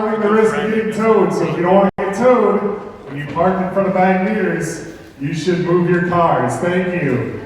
running the risk of getting towed, so if you don't want to get towed, when you park in front of bag meters, you should move your cars. Thank you.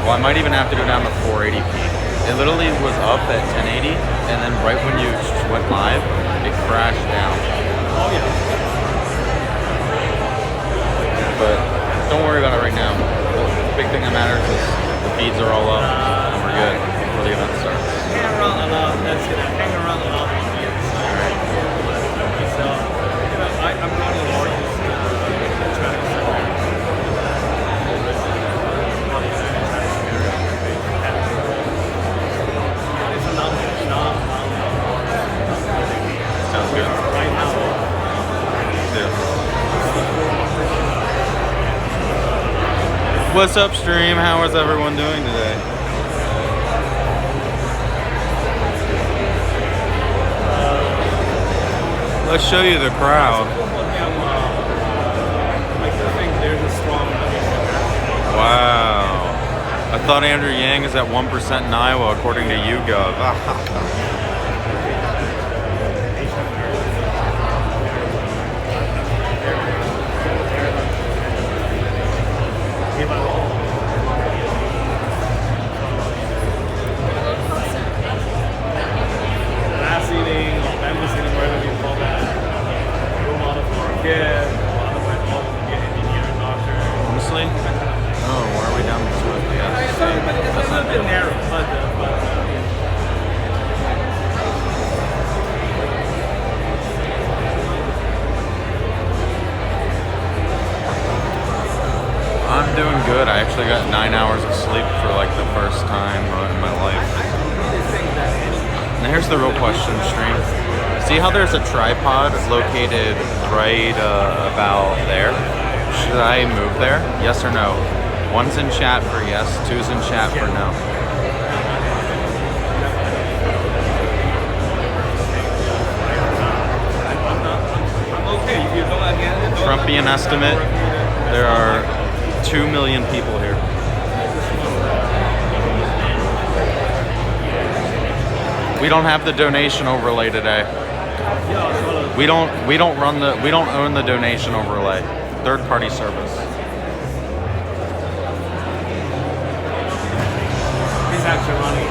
Well, I might even have to go down to 480p. It literally was up at 1080, and then right when you went live, it crashed down. Oh yeah. But don't worry about it right now. The big thing that matters is the feeds are all up, and we're good before the event starts. Hang around a lot. That's gonna hang around a lot of years. All right. So, I'm going to Lord. Sounds good. Right now. Yeah. What's up, stream? How is everyone doing today? Let's show you the crowd. Wow. I thought Andrew Yang is at 1% in Iowa, according to YouGov. Honestly? Oh, why are we down this way? Yeah. It's a little bit narrow, but I'm doing good. I actually got 9 hours of sleep for like the first time in my life. And here's the real question, stream. See how there's a tripod located right about there? Should I move there? Yes or no? One's in chat for yes, two's in chat for no. I'm okay. If you go again, Trumpian estimate, there are 2 million people here. We don't have the donation overlay today. We don't own the donation overlay. Third party service. He's actually running.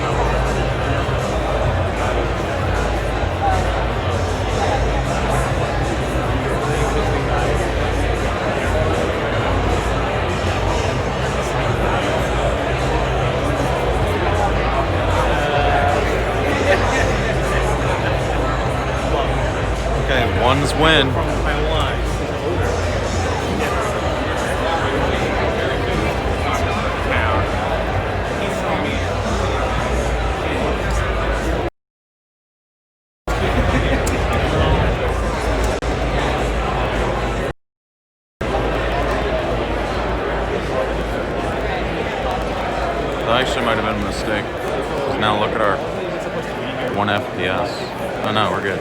Okay, one's win. That actually might have been a mistake. Now look at our 1 FPS. Oh no, we're good.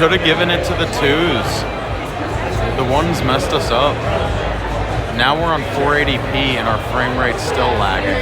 should have given it to the 2s. The 1s messed us up. Now we're on 480p and our frame rate's still lagging.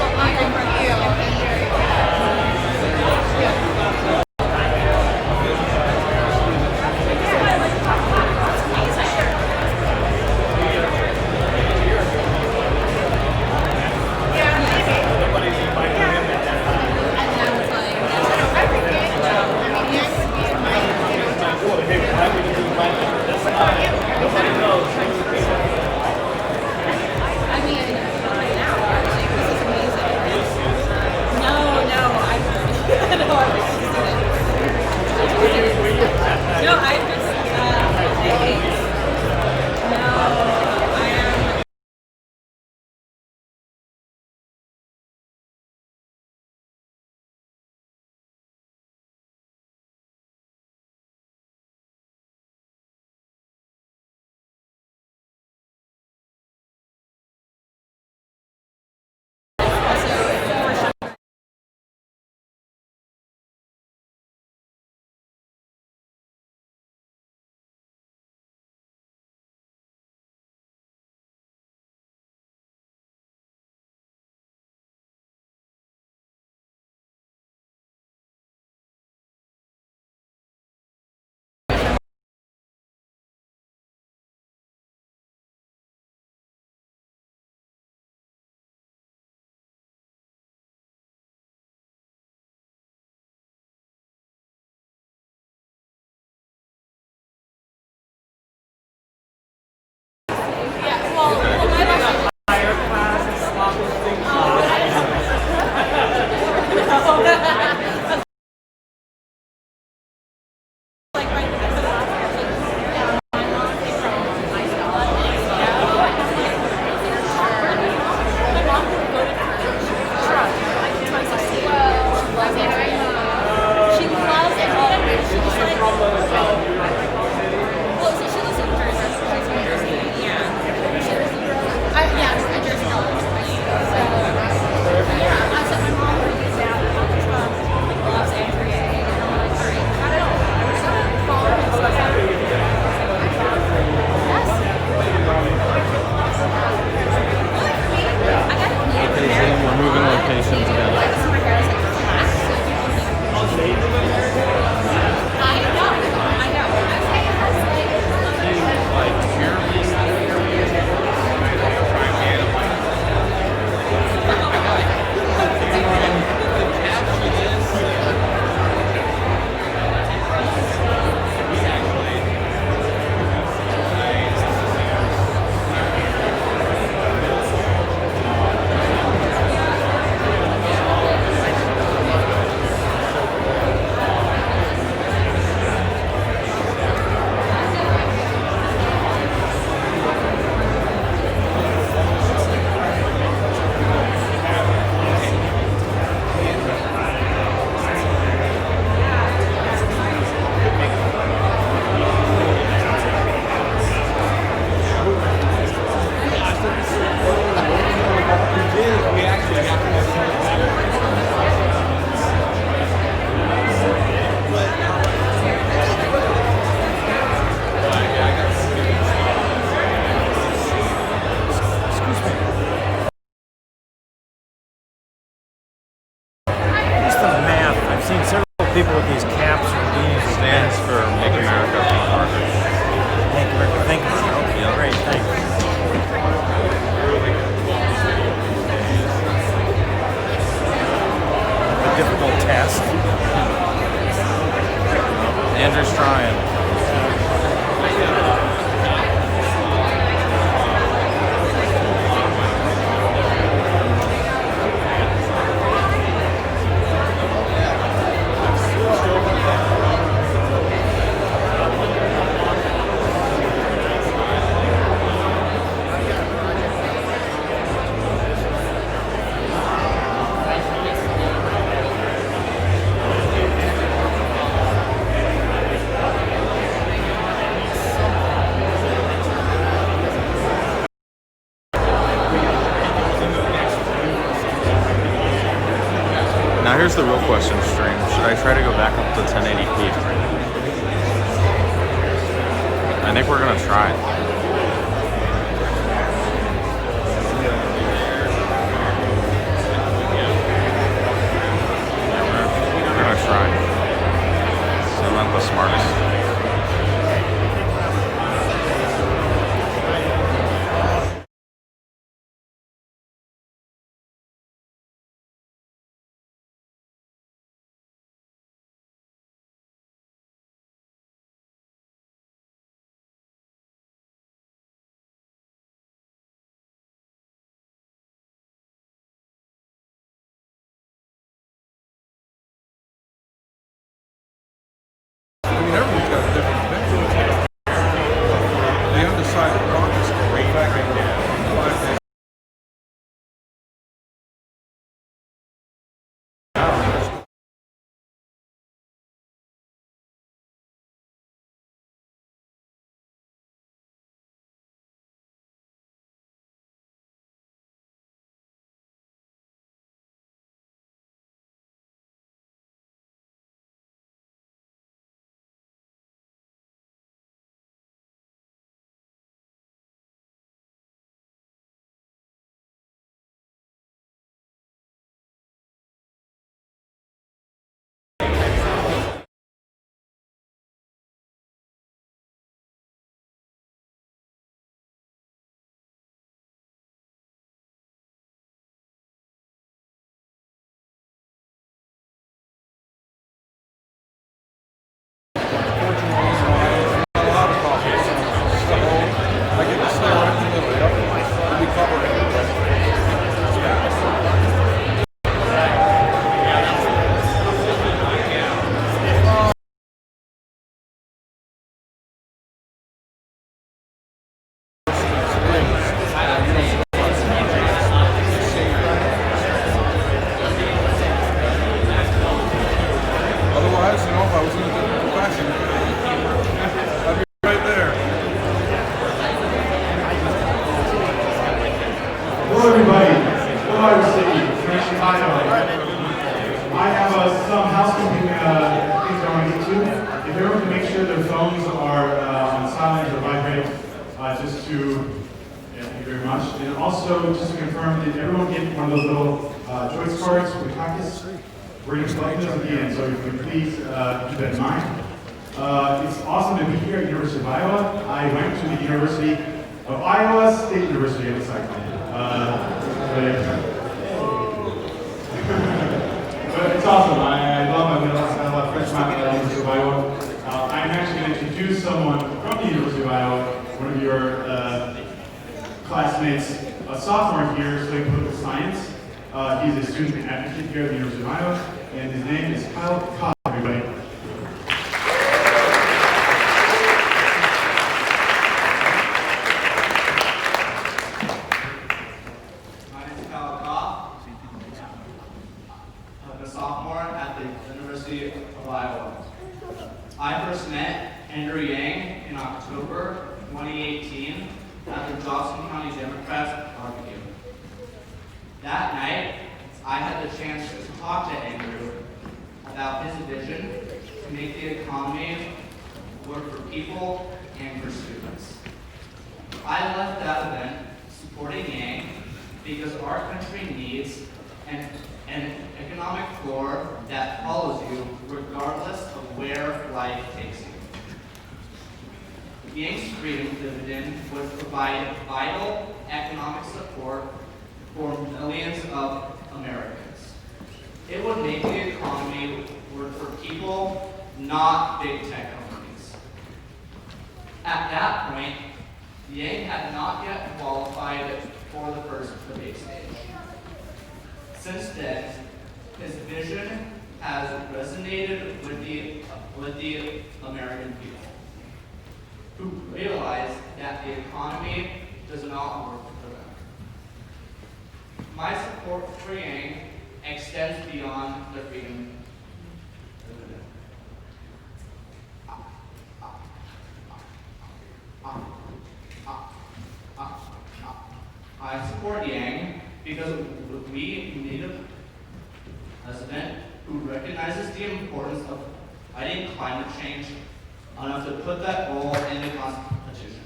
people with these caps or these Stands for Make America Great Harder. Make America think about it. Okay, Yep. great, thanks. A difficult test. Andrew's trying. Now here's the real question, stream. Should I try to go back up to 1080p? I think we're gonna try. We're gonna try. So I'm not the smartest. Everyone's got a different opinion. The undecided caucus can be back in 5 days. Otherwise, you know, if I was in a different profession, I'd be right there. Hello everybody, hello City, French Chicago. I have some housekeeping things I want to get to. If everyone can make sure their phones are on silent or vibrate, just to, thank you very much. And also, just to confirm, did everyone get one of those little choice cards for the caucus? We're going to collect those at the end, so if you could please keep that in mind. It's awesome to be here at the University of Iowa. I went to the University of Iowa, State University of the Cycling. But it's awesome. I love French Mountain at the University of Iowa. I'm actually going to introduce someone from the University of Iowa, one of your classmates, a sophomore here studying political science. He's a student advocate here at the University of Iowa, and his name is Kyle Cobb, everybody. My name is Kyle Cobb. I'm a sophomore at the University of Iowa. I first met Andrew Yang in October 2018 at the Johnson County Democrats barbecue. That night, I had the chance to talk to Andrew about his vision to make the economy work for people and for students. I left that event supporting Yang because our country needs an economic floor that follows you regardless of where life takes you. Yang's freedom dividend would provide vital economic support for millions of Americans. It would make the economy work for people, not big tech companies. At that point, Yang had not yet qualified for the first debate stage. Since then, his vision has resonated with the American people, who realize that the economy does not work for them. My support for Yang extends beyond the freedom dividend. I support Yang because we need a president who recognizes the importance of fighting climate change enough to put that goal in the Constitution.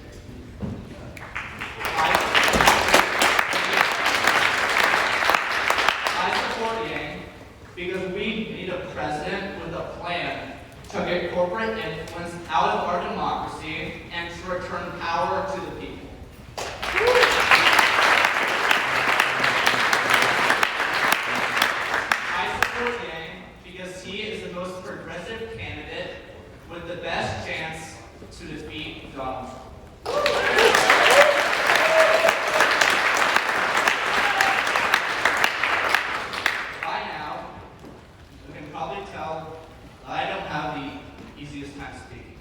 I support Yang because we need a president with a plan to get corporate influence out of our democracy and to return power to the people. I support Yang because he is the most progressive candidate with the best chance to defeat Donald Trump. By now, you can probably tell that I don't have the easiest time speaking.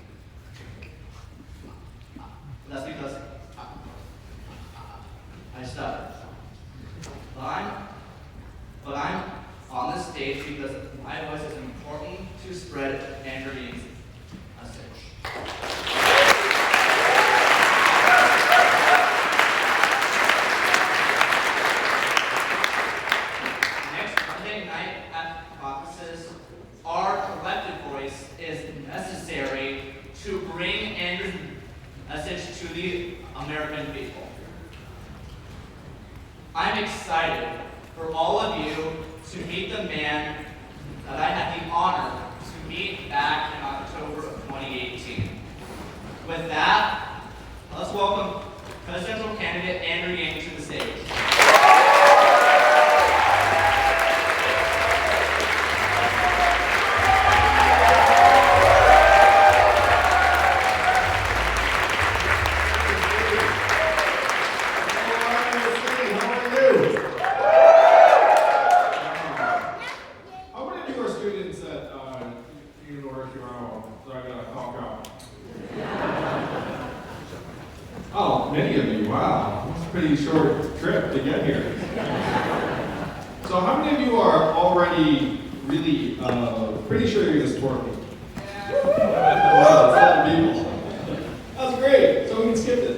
That's because I stutter. But I'm on this stage because my voice is important to spread Andrew Yang's message. Next Monday night at caucuses, our collective voice is necessary to bring Andrew's message to the American people. I'm excited for all of you to meet the man that I had the honor to meet back in October of 2018. With that, let's welcome presidential candidate Andrew Yang to the stage. Oh, many of you, wow. It's a pretty short trip to get here. So how many of you are already really pretty sure you're going to support me? Wow, that's a lot of people. That's great. So we can skip it.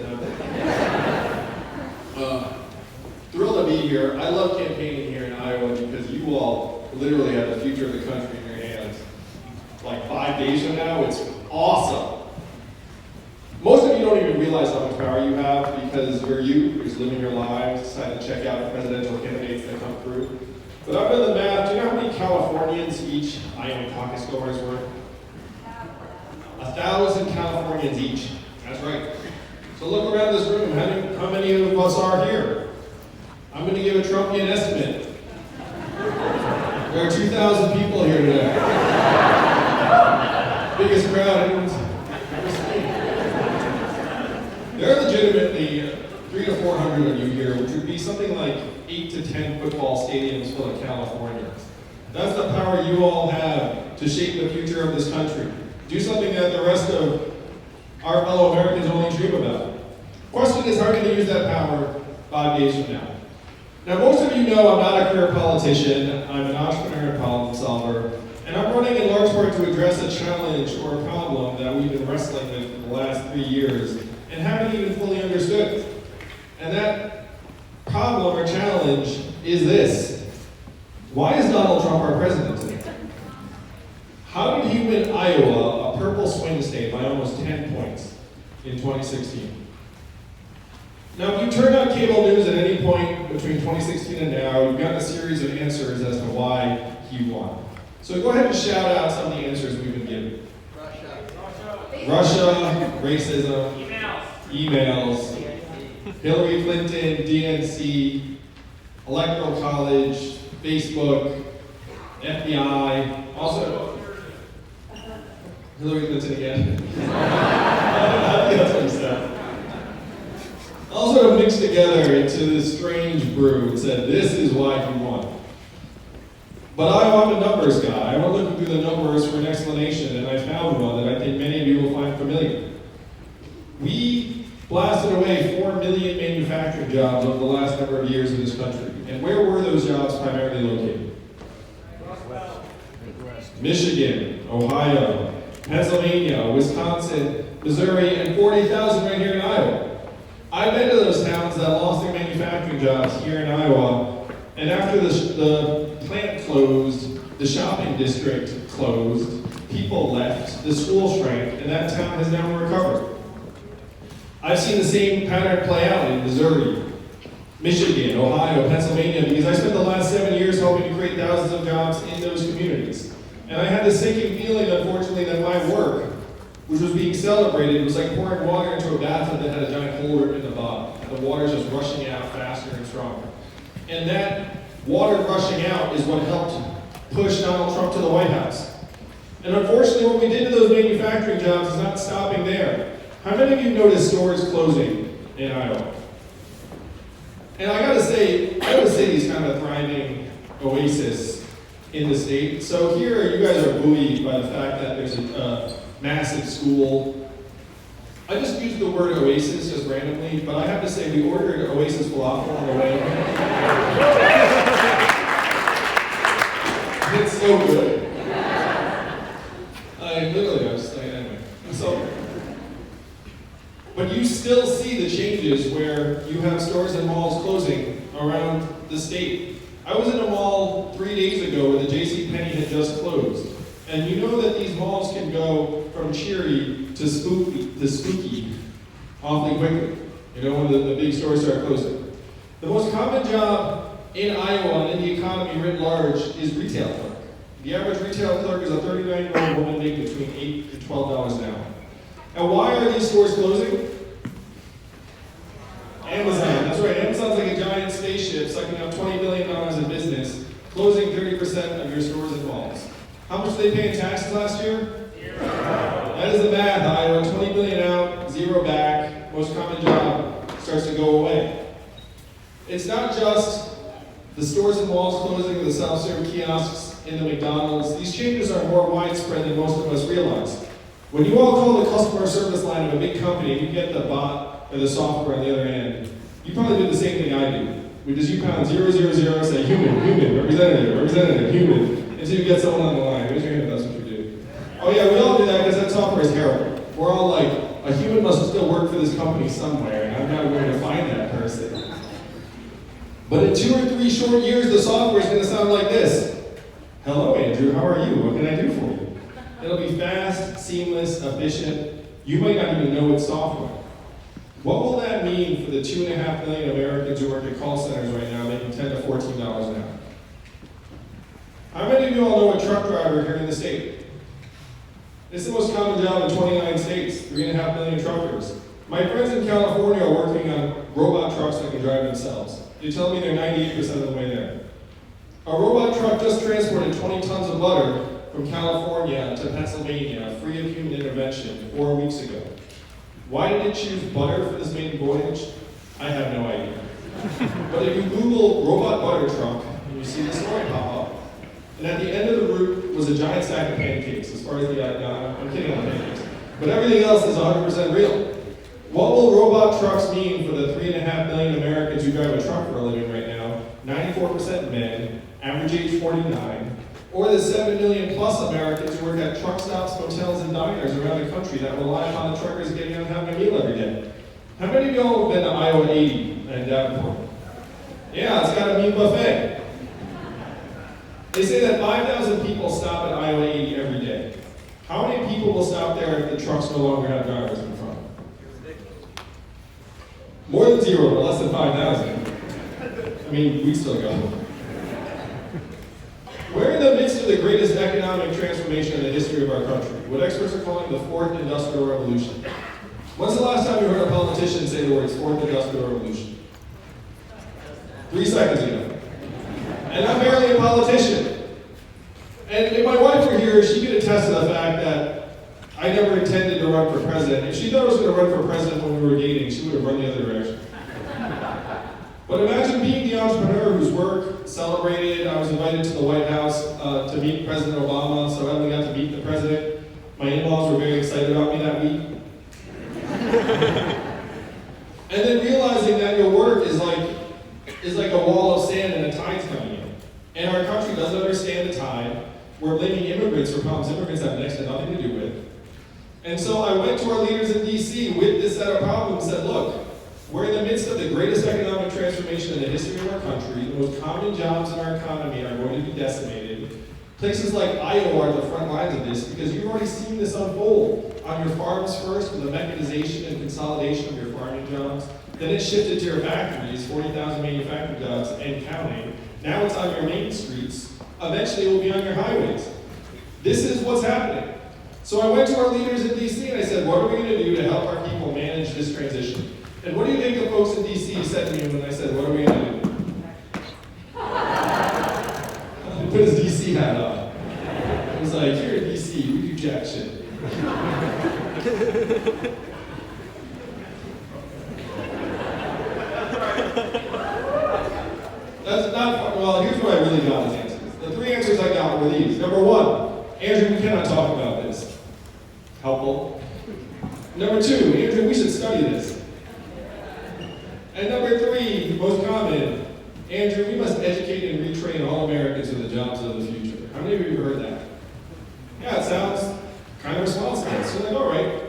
Thrilled to be here. I love campaigning here in Iowa because you all literally have the future of the country in your hands. Like 5 days from now, it's awesome. Most of you don't even realize how much power you have because you're just living your lives, decide to check out presidential candidates that come through. But I've done the math. Do you know how many Californians each Iowa caucus goer is worth? 1,000 Californians each. That's right. So look around this room. How many of us are here? I'm going to give a Trumpian estimate. There are 2,000 people here today. Biggest crowd anyone's ever seen. There are legitimately 300 to 400 of you here, which would be something like 8 to 10 football stadiums full of Californians. That's the power you all have to shape the future of this country. Do something that the rest of our fellow Americans only dream about. Question is, how are you going to use that power 5 days from now? Now, most of you know I'm not a career politician. I'm an entrepreneur and problem solver. And I'm running in large part to address a challenge or a problem that we've been wrestling with for the last 3 years and haven't even fully understood. And that problem or challenge is this. Why is Donald Trump our president today? How did he win Iowa, a purple swing state, by almost 10 points in 2016? Now, if you turn on cable news at any point between 2016 and now, you've got a series of answers as to why he won. So go ahead and shout out some of the answers we've been given. Russia, racism, emails, Hillary Clinton, DNC, Electoral College, Facebook, FBI, also Hillary Clinton again. I think that's what he said. All sort of mixed together into this strange brew and said, this is why he won. But I'm a numbers guy. I went looking through the numbers for an explanation, and I found one that I think many of you will find familiar. We blasted away 4 million manufacturing jobs over the last number of years in this country. And where were those jobs primarily located? Michigan, Ohio, Pennsylvania, Wisconsin, Missouri, and 40,000 right here in Iowa. I've been to those towns that lost their manufacturing jobs here in Iowa, and after the plant closed, the shopping district closed, people left, the school shrank, and that town has never recovered. I've seen the same pattern play out in Missouri, Michigan, Ohio, Pennsylvania, because I spent the last 7 years helping to create thousands of jobs in those communities. And I had the sinking feeling, unfortunately, that my work, which was being celebrated, was like pouring water into a bathtub that had a giant hole in the bottom. The water's just rushing out faster and stronger. And that water rushing out is what helped push Donald Trump to the White House. And unfortunately, what we did to those manufacturing jobs is not stopping there. How many of you noticed stores closing in Iowa? And I gotta say, Iowa City is kind of a thriving oasis in the state. So here, you guys are buoyed by the fact that there's a massive school. I just used the word oasis just randomly, but I have to say we ordered Oasis falafel on the way. It's so good. I was just like, anyway. So, but you still see the changes where you have stores and malls closing around the state. I was in a mall 3 days ago where the JCPenney had just closed. And you know that these malls can go from cheery to spooky awfully quickly. You know, when the big stores start closing. The most common job in Iowa and in the economy writ large is retail clerk. The average retail clerk is a 39-year-old woman making between $8 and $12 an hour. And why are these stores closing? Amazon, that's right. Amazon's like a giant spaceship sucking up $20 billion in business, closing 30% of your stores and malls. How much did they pay in taxes last year? 0. That is the math, Iowa. 20 billion out, 0 back. Most common job starts to go away. It's not just the stores and malls closing or the self-serve kiosks in the McDonald's. These changes are more widespread than most of us realize. When you all call the customer service line of a big company, you get the bot or the software on the other end. You probably do the same thing I do, which is you pound 000, say human, representative, human, until you get someone on the line. Raise your hand if that's what you do. Oh yeah, we all do that because that software is terrible. We're all like, a human must still work for this company somewhere, and I'm not going to find that person. But in 2 or 3 short years, the software is going to sound like this. Hello, Andrew, how are you? What can I do for you? It'll be fast, seamless, efficient. You might not even know it's software. What will that mean for the 2.5 million Americans who work at call centers right now making $10 to $14 an hour? How many of you all know a truck driver here in the state? It's the most common job in 29 states, 3.5 million truckers. My friends in California are working on robot trucks that can drive themselves. They tell me they're 98% of the way there. A robot truck just transported 20 tons of butter from California to Pennsylvania, free of human intervention, 4 weeks ago. Why did it choose butter for this maiden voyage? I have no idea. But if you Google robot butter truck, you see the story pop up. And at the end of the route was a giant stack of pancakes, as far as the I'm kidding on the pancakes. But everything else is 100% real. What will robot trucks mean for the 3.5 million Americans who drive a truck for a living right now? 94% men, average age 49, or the 7 million plus Americans who work at truck stops, hotels, and diners around the country that rely upon the truckers getting out and having a meal every day. How many of y'all have been to Iowa 80 and Davenport? Yeah, it's got a meat buffet. They say that 5,000 people stop at Iowa 80 every day. How many people will stop there if the trucks no longer have drivers in front? More than 0, but less than 5,000. I mean, we still go. We're in the midst of the greatest economic transformation in the history of our country, what experts are calling the 4th Industrial Revolution. When's the last time you heard a politician say the words 4th Industrial Revolution? 3 seconds ago. And I'm barely a politician. And if my wife were here, she could attest to the fact that I never intended to run for president. If she thought I was going to run for president when we were dating, she would have run the other direction. But imagine being the entrepreneur whose work celebrated. I was invited to the White House to meet President Obama, so I only got to meet the president. My in-laws were very excited about me that week. And then realizing that your work is like a wall of sand and the tide's coming in. And our country doesn't understand the tide. We're blaming immigrants for problems immigrants have next to nothing to do with. And so I went to our leaders in DC with this set of problems and said, look, we're in the midst of the greatest economic transformation in the history of our country. The most common jobs in our economy are going to be decimated. Places like Iowa are the front lines of this because you've already seen this unfold on your farms first with the mechanization and consolidation of your farming jobs. Then it shifted to your factories, 40,000 manufacturing jobs and counting. Now it's on your main streets. Eventually it will be on your highways. This is what's happening. So I went to our leaders in DC and I said, what are we going to do to help our people manage this transition? And what do you think the folks in DC said to me when I said, what are we going to do? He put his DC hat on. He was like, here in DC, we do jack shit. That's not fun. Well, here's what I really got as answers. The three answers I got were these. Number one, Andrew, we cannot talk about this. Helpful. Number two, Andrew, we should study this. And number three, most common, Andrew, we must educate and retrain all Americans for the jobs of the future. How many of you have heard that? Yeah, it sounds kind of responsible. So like, all right.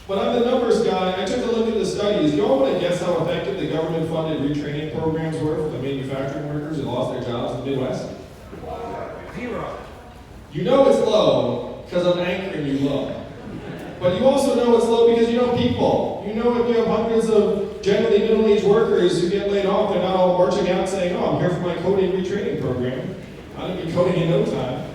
But I'm the numbers guy. I took a look at the studies. You all want to guess how effective the government-funded retraining programs were for the manufacturing workers who lost their jobs in the Midwest? 0. You know it's low because I'm anchoring you low. But you also know it's low because you know people. You know if you have hundreds of generally middle-aged workers who get laid off, they're not all marching out saying, oh, I'm here for my coding retraining program. I'm going to be coding in no time.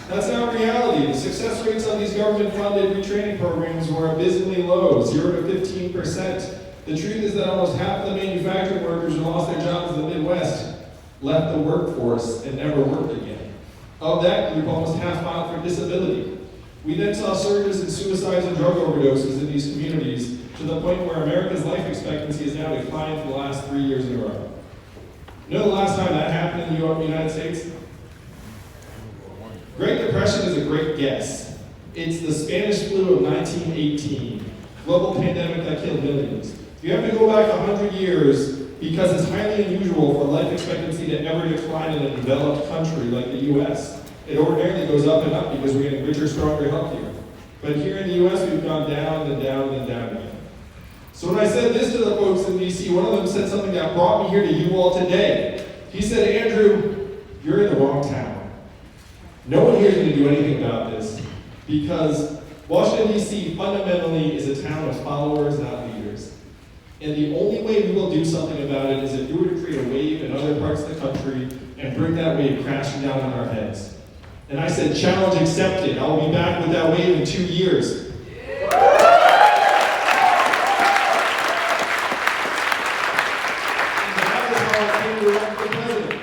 That's not reality. The success rates on these government-funded retraining programs were abysmally low, 0 to 15%. The truth is that almost half the manufacturing workers who lost their jobs in the Midwest left the workforce and never worked again. Of that group, almost half filed for disability. We then saw surges in suicides and drug overdoses in these communities to the point where America's life expectancy has now declined for the last 3 years in a row. You know the last time that happened in the United States? Great Depression is a great guess. It's the Spanish flu of 1918, global pandemic that killed millions. You have to go back 100 years because it's highly unusual for life expectancy to ever decline in a developed country like the US. It ordinarily goes up and up because we're getting richer, stronger, healthier. But here in the US, we've gone down and down and down again. So when I said this to the folks in DC, one of them said something that brought me here to you all today. He said, Andrew, you're in the wrong town. No one here is going to do anything about this because Washington, D.C. fundamentally is a town of followers, not leaders. And the only way we will do something about it is if you were to create a wave in other parts of the country and bring that wave crashing down on our heads. And I said, challenge accepted. I will be back with that wave in 2 years. And that is how I came to run for president.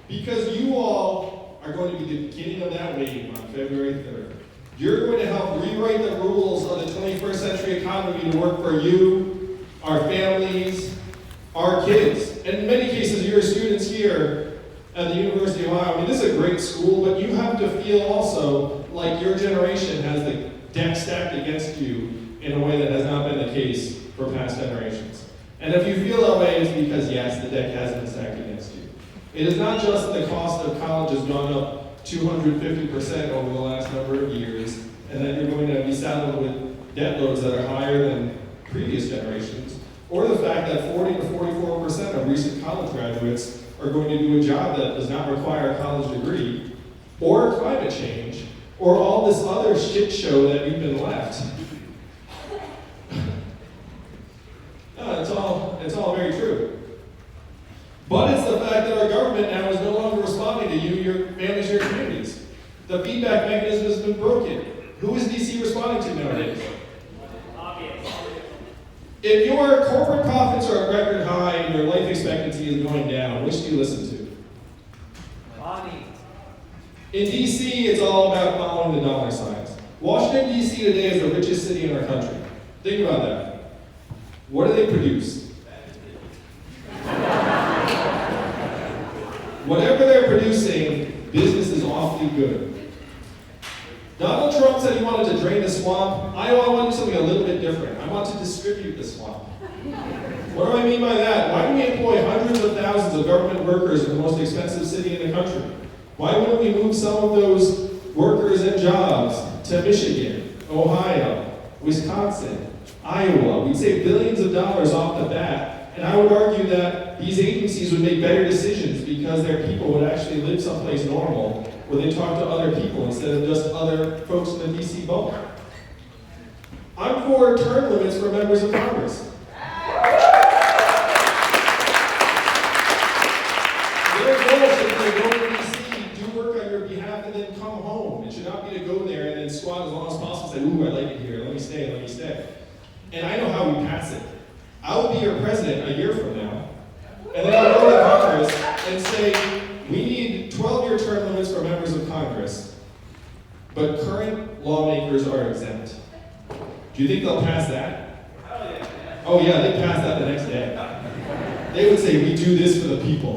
Because you all are going to be the beginning of that wave on February 3rd. You're going to help rewrite the rules of the 21st century economy to work for you, our families, our kids. And in many cases, you're students here at the University of Iowa. I mean, this is a great school, but you have to feel also like your generation has the deck stacked against you in a way that has not been the case for past generations. And if you feel that way, it's because, yes, the deck has been stacked against you. It is not just that the cost of college has gone up 250% over the last number of years, and that you're going to be saddled with debt loads that are higher than previous generations, or the fact that 40 to 44% of recent college graduates are going to do a job that does not require a college degree, or climate change, or all this other shit show that you've been left. No, it's all very true. But it's the fact that our government now is no longer responding to you, your families, your communities. The feedback mechanism has been broken. Who is DC responding to nowadays? Obvious. If your corporate profits are at record high and your life expectancy is going down, which do you listen to? Money. In DC, it's all about following the dollar signs. Washington, DC today is the richest city in our country. Think about that. What do they produce? Whatever they're producing, business is awfully good. Donald Trump said he wanted to drain the swamp. I want to do something a little bit different. I want to distribute the swamp. What do I mean by that? Why do we employ hundreds of thousands of government workers in the most expensive city in the country? Why wouldn't we move some of those workers and jobs to Michigan, Ohio, Wisconsin, Iowa? We'd save billions of dollars off the bat. And I would argue that these agencies would make better decisions because their people would actually live someplace normal where they talk to other people instead of just other folks in the DC bubble. I'm for term limits for members of Congress. Their goal should be to go to DC, do work on your behalf, and then come home. It should not be to go there and then squat as long as possible and say, ooh, I like it here, let me stay. And I know how we pass it. I will be your president a year from now, and then I'll go to Congress and say, we need 12-year term limits for members of Congress, but current lawmakers are exempt. Do you think they'll pass that? Oh yeah, they'd pass that the next day. They would say, we do this for the people.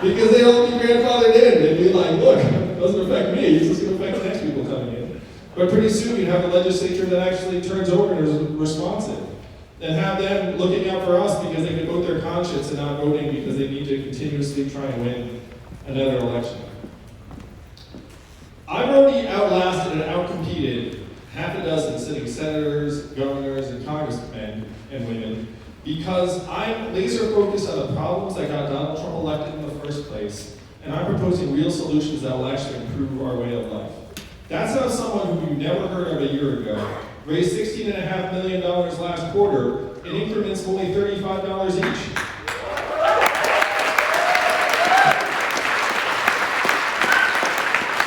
Because they'd all be grandfathered in. They'd be like, look, it doesn't affect me, it's just going to affect the next people coming in. But pretty soon you'd have a legislature that actually turns over and is responsive. And have them looking out for us because they can vote their conscience and not voting because they need to continuously try and win another election. I've already outlasted and outcompeted half a dozen sitting senators, governors, and congressmen and women because I'm laser focused on the problems that got Donald Trump elected in the first place, and I'm proposing real solutions that will actually improve our way of life. That's how someone who you never heard of a year ago raised $16.5 million last quarter in increments of only $35 each.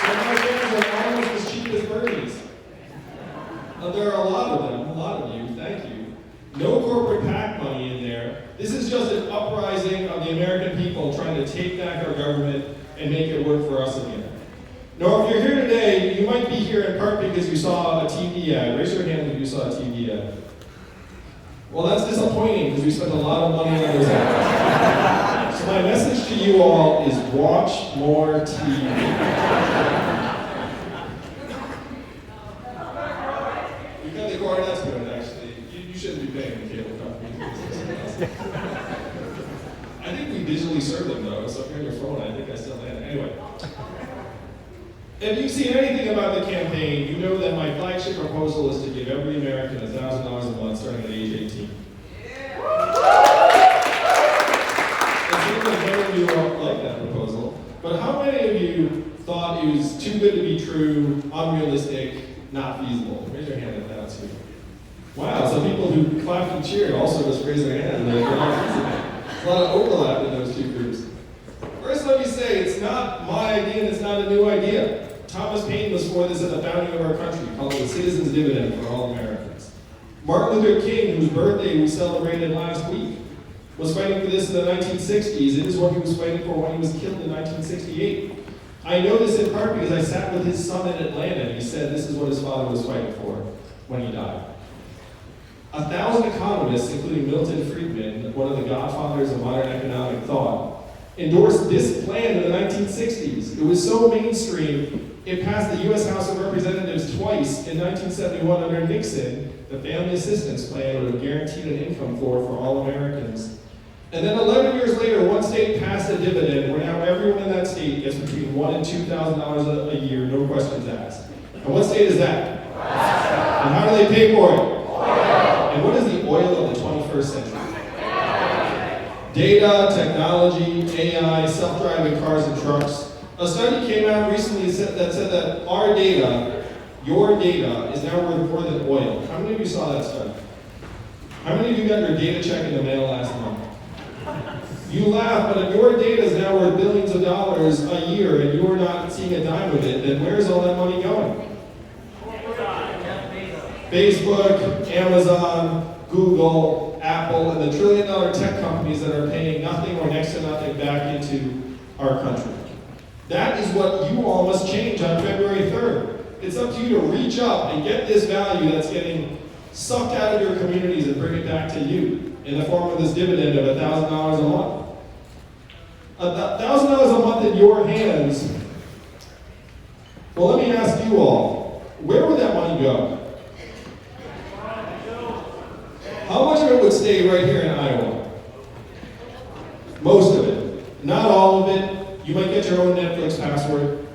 So my fans are almost as cheap as Bernie's. There are a lot of you, thank you. No corporate PAC money in there. This is just an uprising of the American people trying to take back our government and make it work for us again. Now, if you're here today, you might be here in part because you saw a TV ad. Raise your hand if you saw a TV ad. Well, that's disappointing because we spent a lot of money on those ads. So my message to you all is watch more TV. You got the cord, that's good, actually. You shouldn't be paying the cable company. I think we digitally serve them, though. It's up here on your phone. I think I still have it. Anyway. If you've seen anything about the campaign, you know that my flagship proposal is to give every American $1,000 a month starting at age 18. It seems like many of you won't like that proposal, but how many of you thought it was too good to be true, unrealistic, not feasible? Raise your hand if that's you. Wow, some people who clapped and cheered also just raised their hand. There's a lot of overlap in those two groups. First, let me say, it's not my idea and it's not a new idea. Thomas Paine was for this at the founding of our country, called it the Citizens' Dividend for all Americans. Martin Luther King, whose birthday we celebrated last week, was fighting for this in the 1960s. It is what he was fighting for when he was killed in 1968. I know this in part because I sat with his son in Atlanta and he said this is what his father was fighting for when he died. 1,000 economists, including Milton Friedman, one of the godfathers of modern economic thought, endorsed this plan in the 1960s. It was so mainstream, it passed the U.S. House of Representatives twice in 1971 under Nixon. The Family Assistance Plan would have guaranteed an income floor for all Americans. And then 11 years later, one state passed a dividend where now everyone in that state gets between $1,000 and $2,000 a year, no questions asked. And what state is that? And how do they pay for it? And what is the oil of the 21st century? Data, technology, AI, self-driving cars and trucks. A study came out recently that said that our data, your data, is now worth more than oil. How many of you saw that study? How many of you got your data check in the mail last month? You laugh, but if your data is now worth billions of dollars a year and you are not seeing a dime of it, then where's all that money going? Facebook, Amazon, Google, Apple, and the trillion-dollar tech companies that are paying nothing or next to nothing back into our country. That is what you all must change on February 3rd. It's up to you to reach up and get this value that's getting sucked out of your communities and bring it back to you in the form of this dividend of $1,000 a month. $1,000 a month in your hands. Well, let me ask you all, where would that money go? How much of it would stay right here in Iowa? Most of it. Not all of it. You might get your own Netflix password.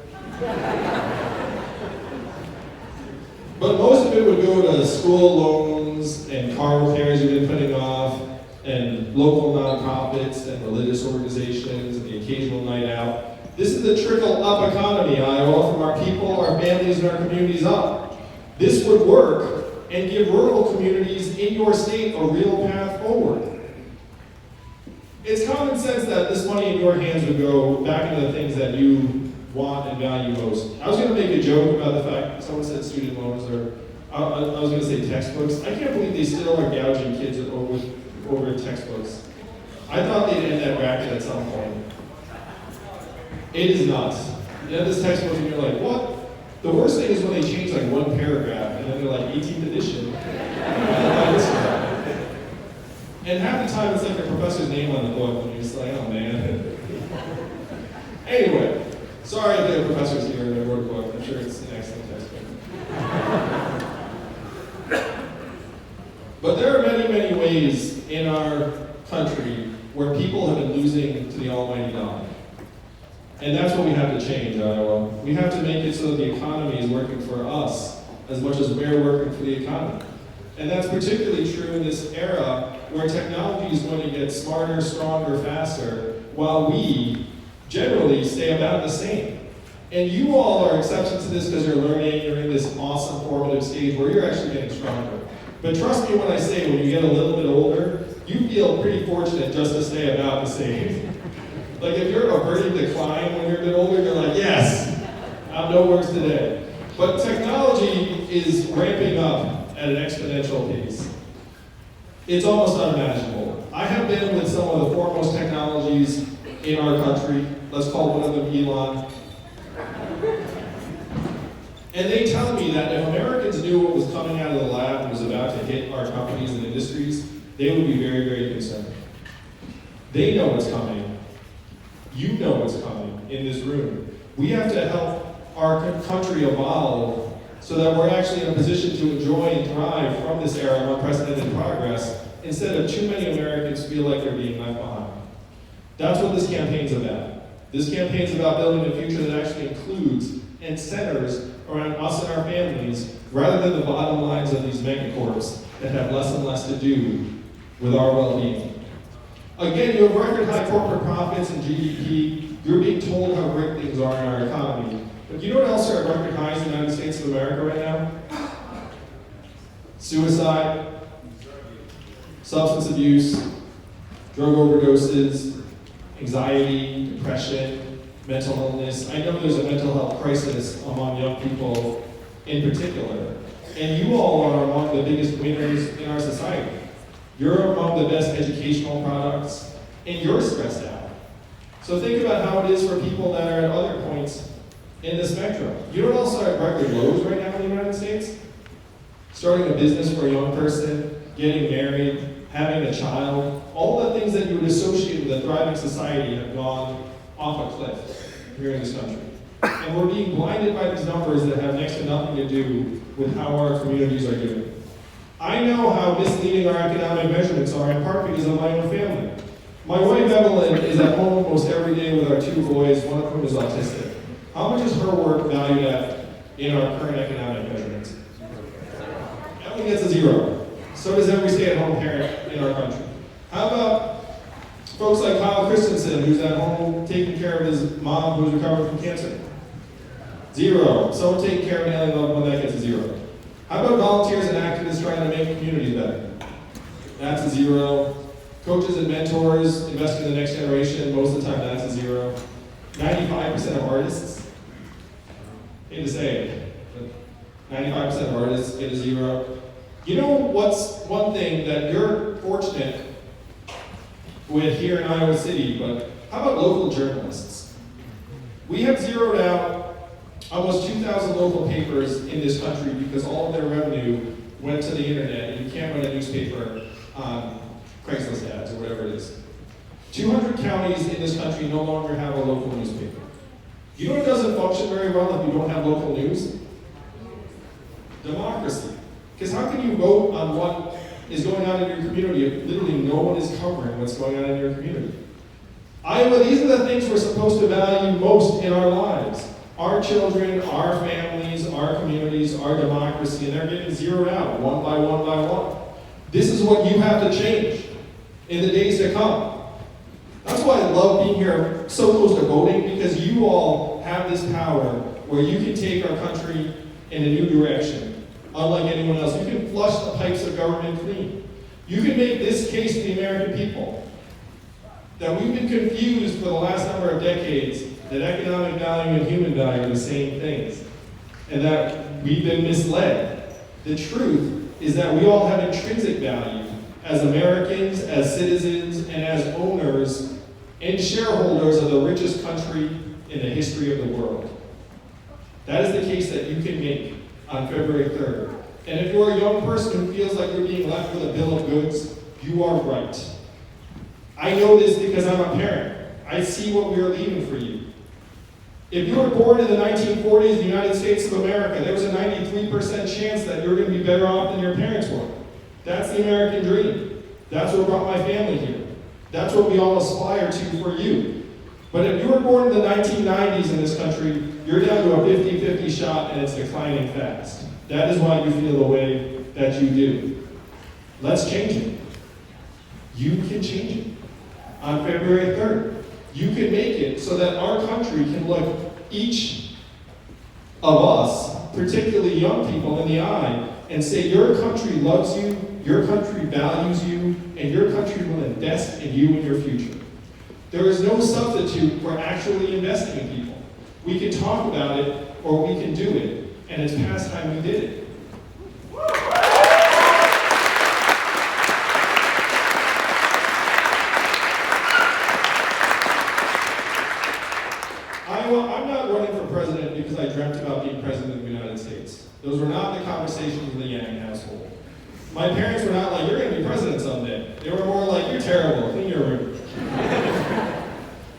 But most of it would go to school loans and car repairs you've been putting off, and local nonprofits and religious organizations and the occasional night out. This is the trickle-up economy, Iowa, from our people, our families, and our communities up. This would work and give rural communities in your state a real path forward. It's common sense that this money in your hands would go back into the things that you want and value most. I was going to make a joke about the fact someone said student loans, or I was going to say textbooks. I can't believe they still are gouging kids over textbooks. I thought they'd end that racket at some point. It is nuts. You have this textbook and you're like, what? The worst thing is when they change like one paragraph and then they're like 18th edition. And half the time it's like the professor's name on the book and you're just like, oh man. Anyway, sorry if there are professors here and they wrote a book. I'm sure it's an excellent textbook. But there are many, many ways in our country where people have been losing to the almighty dollar. And that's what we have to change, Iowa. We have to make it so that the economy is working for us as much as we're working for the economy. And that's particularly true in this era where technology is going to get smarter, stronger, faster, while we generally stay about the same. And you all are exceptions to this because you're learning, you're in this awesome formative stage where you're actually getting stronger. But trust me when I say, when you get a little bit older, you feel pretty fortunate just to stay about the same. Like if you're averting decline when you're a bit older, you're like, yes, I'm no worse today. But technology is ramping up at an exponential pace. It's almost unimaginable. I have been with some of the foremost technologies in our country. Let's call one of them Elon. And they tell me that if Americans knew what was coming out of the lab and was about to hit our companies and industries, they would be very, very concerned. They know what's coming. You know what's coming in this room. We have to help our country evolve so that we're actually in a position to enjoy and thrive from this era of unprecedented progress instead of too many Americans feel like they're being left behind. That's what this campaign's about. This campaign's about building a future that actually includes and centers around us and our families rather than the bottom lines of these megacorps that have less and less to do with our well-being. Again, you have record high corporate profits and GDP. You're being told how great things are in our economy. But you know what else are at record highs in the United States of America right now? Suicide, substance abuse, drug overdoses, anxiety, depression, mental illness. I know there's a mental health crisis among young people in particular. And you all are among the biggest winners in our society. You're among the best educational products, and you're stressed out. So think about how it is for people that are at other points in the spectrum. You know what else are at record lows right now in the United States? Starting a business for a young person, getting married, having a child, all the things that you would associate with a thriving society have gone off a cliff here in this country. And we're being blinded by these numbers that have next to nothing to do with how our communities are doing. I know how misleading our economic measurements are, in part because of my own family. My wife, Evelyn, is at home almost every day with our two boys, one of whom is autistic. How much is her work valued at in our current economic measurements? Evelyn gets a 0. So does every stay-at-home parent in our country. How about folks like Kyle Christensen, who's at home taking care of his mom who's recovering from cancer? 0. Someone taking care of an alien loved one, that gets a 0. How about volunteers and activists trying to make communities better? That's a 0. Coaches and mentors investing in the next generation, most of the time that's a 0. 95% of artists, hate to say it, but 95% of artists get a 0. You know what's one thing that you're fortunate with here in Iowa City, but how about local journalists? We have zeroed out almost 2,000 local papers in this country because all of their revenue went to the internet, and you can't run a newspaper on Craigslist ads or whatever it is. 200 counties in this country no longer have a local newspaper. You know what doesn't function very well if you don't have local news? Democracy. Because how can you vote on what is going on in your community if literally no one is covering what's going on in your community? Iowa, these are the things we're supposed to value most in our lives. Our children, our families, our communities, our democracy, and they're getting zeroed out one by one by one. This is what you have to change in the days to come. That's That's why I love being here so close to voting, because you all have this power where you can take our country in a new direction, unlike anyone else. You can flush the pipes of government clean. You can make this case to the American people that we've been confused for the last number of decades that economic value and human value are the same things, and that we've been misled. The truth is that we all have intrinsic value as Americans, as citizens, and as owners and shareholders of the richest country in the history of the world. That is the case that you can make on February 3rd. And if you're a young person who feels like you're being left with a bill of goods, you are right. I know this because I'm a parent. I see what we are leaving for you. If you were born in the 1940s in the United States of America, there was a 93% chance that you're going to be better off than your parents were. That's the American dream. That's what brought my family here. That's what we all aspire to for you. But if you were born in the 1990s in this country, you're down to a 50-50 shot and it's declining fast. That is why you feel the way that you do. Let's change it. You can change it. On February 3rd, you can make it so that our country can look each of us, particularly young people, in the eye and say, your country loves you, your country values you, and your country will invest in you and your future. There is no substitute for actually investing in people. We can talk about it, or we can do it, and it's past time we did it. I'm not running for president because I dreamt about being president of the United States. Those were not the conversations in the Yang household. My parents were not like, you're going to be president someday. They were more like, you're terrible, clean your room.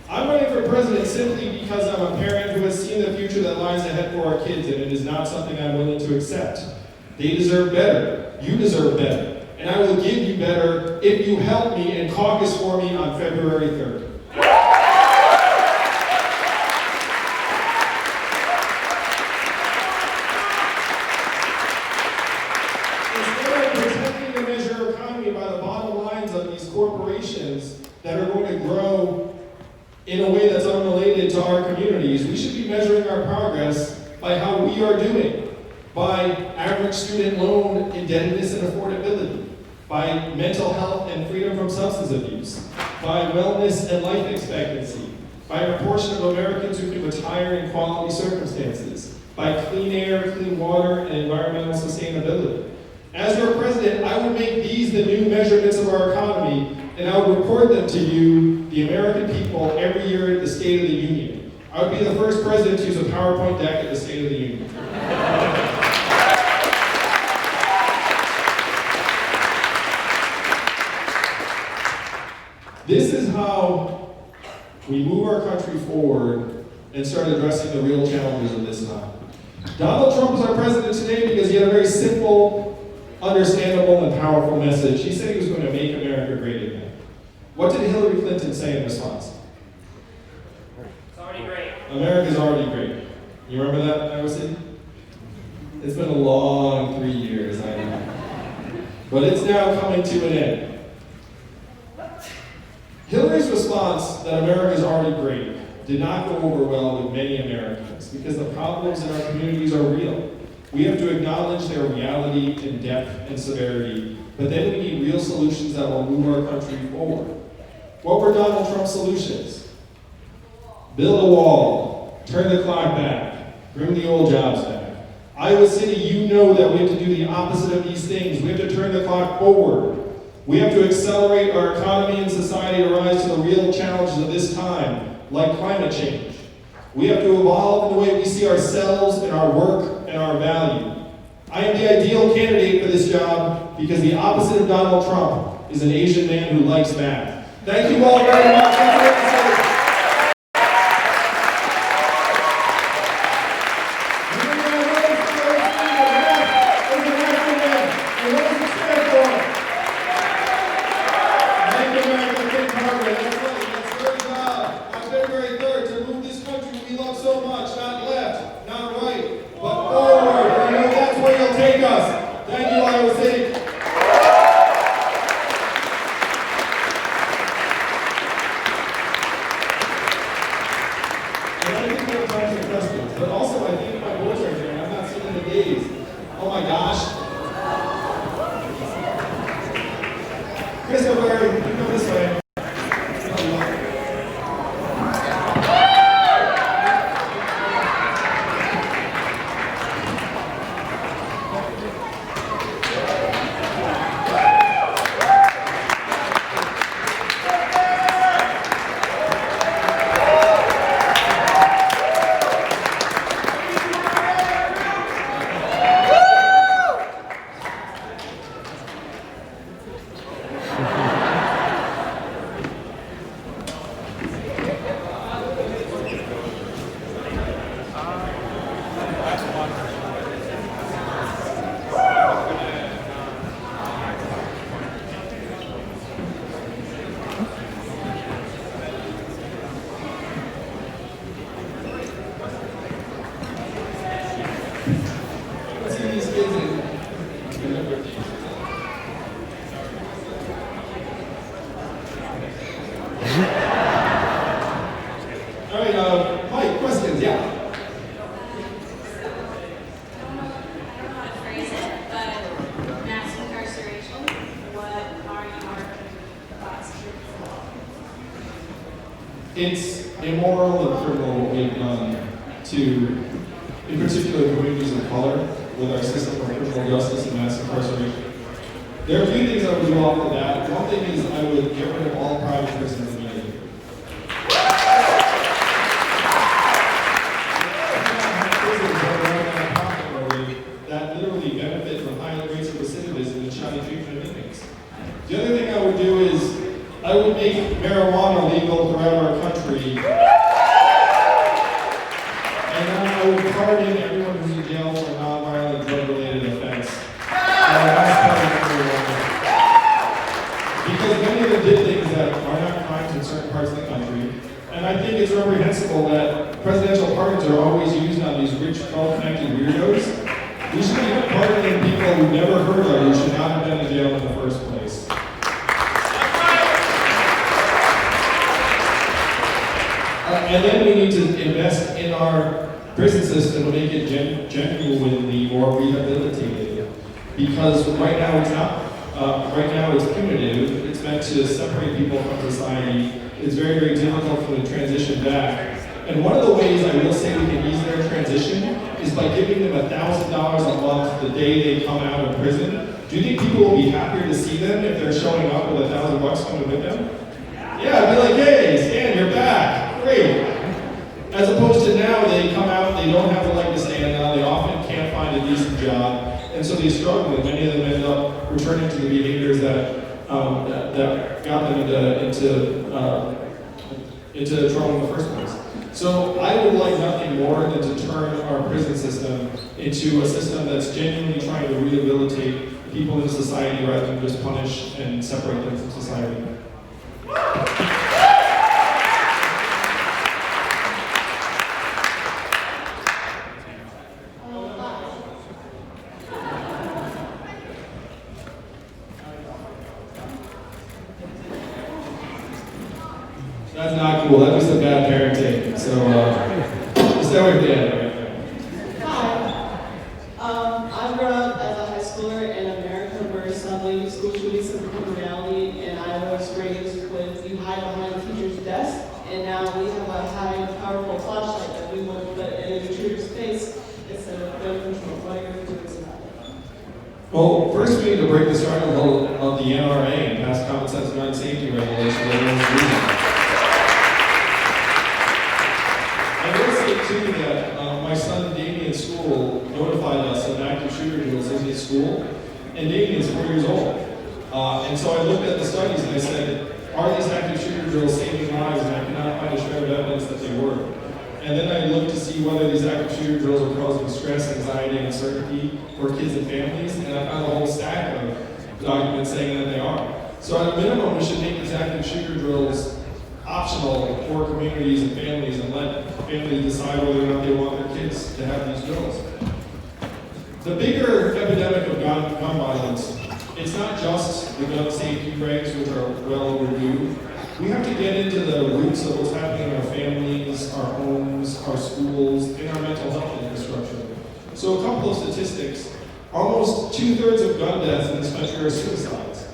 I'm running for president simply because I'm a parent who has seen the future that lies ahead for our kids, and it is not something I'm willing to accept. They deserve better. You deserve better. And I will give you better if you help me and caucus for me on February 3rd. Corporations that are going to grow in a way that's unrelated to our communities. We should be measuring our progress by how we are doing, by average student loan indebtedness and affordability, by mental health and freedom from substance abuse, by wellness and life expectancy, by a proportion of Americans who can retire in quality circumstances, by clean air, clean water, and environmental sustainability. As your president, I would make these the new measurements of our economy, and I would report them to you, the American people, every year at the State of the Union. I would be the first president to use a PowerPoint deck at the State of the Union. This is how we move our country forward and start addressing the real challenges of this time. Donald Trump is our president today because he had a very simple, understandable, and powerful message. He said he was going to make America great again. What did Hillary Clinton say in response? It's already great. America's already great. You remember that, Iowa City? It's been a long 3 years, I know. But it's now coming to an end. Hillary's response that America's already great did not go over well with many Americans because the problems in our communities are real. We have to acknowledge their reality in depth and severity, but then we need real solutions that will move our country forward. What were Donald Trump's solutions? Build a wall, turn the clock back, bring the old jobs back. Iowa City, you know that we have to do the opposite of these things. We have to turn the clock forward. We have to accelerate our economy and society to rise to the real challenges of this time, like climate change. We have to evolve in the way we see ourselves and our work and our value. I am the ideal candidate for this job because the opposite of Donald Trump is an Asian man who likes math. Thank you all very much. it's immoral and criminal what we've done to, in particular, communities of color with our system of criminal justice and mass incarceration. There are a few things I would do off of that. One thing is I would get rid of all private prisons immediately. That literally benefit from high rates of recidivism and shoddy treatment of inmates. The other thing I would do is I would make marijuana legal throughout our country. And then I would pardon everyone who's in jail for a non-violent drug-related offense. Because many of them did things that are not crimes in certain parts of the country. And I think it's reprehensible that presidential pardons are always used on these rich, well-connected weirdos. We should be pardoning people who never heard of who should not have been in jail in the first place. And then we need to invest in our prison system to make it genuinely more rehabilitated. Because right now it's not. Right now it's punitive. It's meant to separate people from society. It's very, very difficult for them to transition back. And one of the ways I will say we can ease their transition is by giving them $1,000 a month the day they come out of prison. Do you think people will be happier to see them if they're showing up with $1,000 coming with them? Yeah, I'd be like, hey, Stan, you're back. Great. As opposed to now, they come out, they don't have a leg to stand on, they often can't find a decent job, and so they struggle, and many of them end up returning to the behaviors that got them into trouble in the first place. So I would like nothing more than to turn our prison system into a system that's genuinely trying to rehabilitate people in society rather than just punish and separate them from society. That's not cool. That was some bad parenting. So, stay away from that. Hi. I grew up as a high schooler in America where suddenly school shootings have become a reality, and I was raised with you hide behind the teacher's desk, and now we have a high, powerful flashlight that we will put in an intruder's face instead of gun control. What are your feelings about it? Well, first we need to break the stronghold of the NRA and pass common sense gun safety regulations. I will say too that my son Damien's school notified us of active shooter drills in his school, and Damien's 4 years old. And so I looked at the studies and I said, are these active shooter drills saving lives? And I could not find a shred of evidence that they were. And then I looked to see whether these active shooter drills are causing stress, anxiety, and uncertainty for kids and families, and I found a whole stack of documents saying that they are. So at a minimum, we should make these active shooter drills optional for communities and families and let families decide whether or not they want their kids to have these drills. The bigger epidemic of gun violence, it's not just the gun safety regs, which are well overdue. We have to get into the roots of what's happening in our families, our homes, our schools, and our mental health infrastructure. So a couple of statistics. Almost 2/3 of gun deaths in this country are suicides.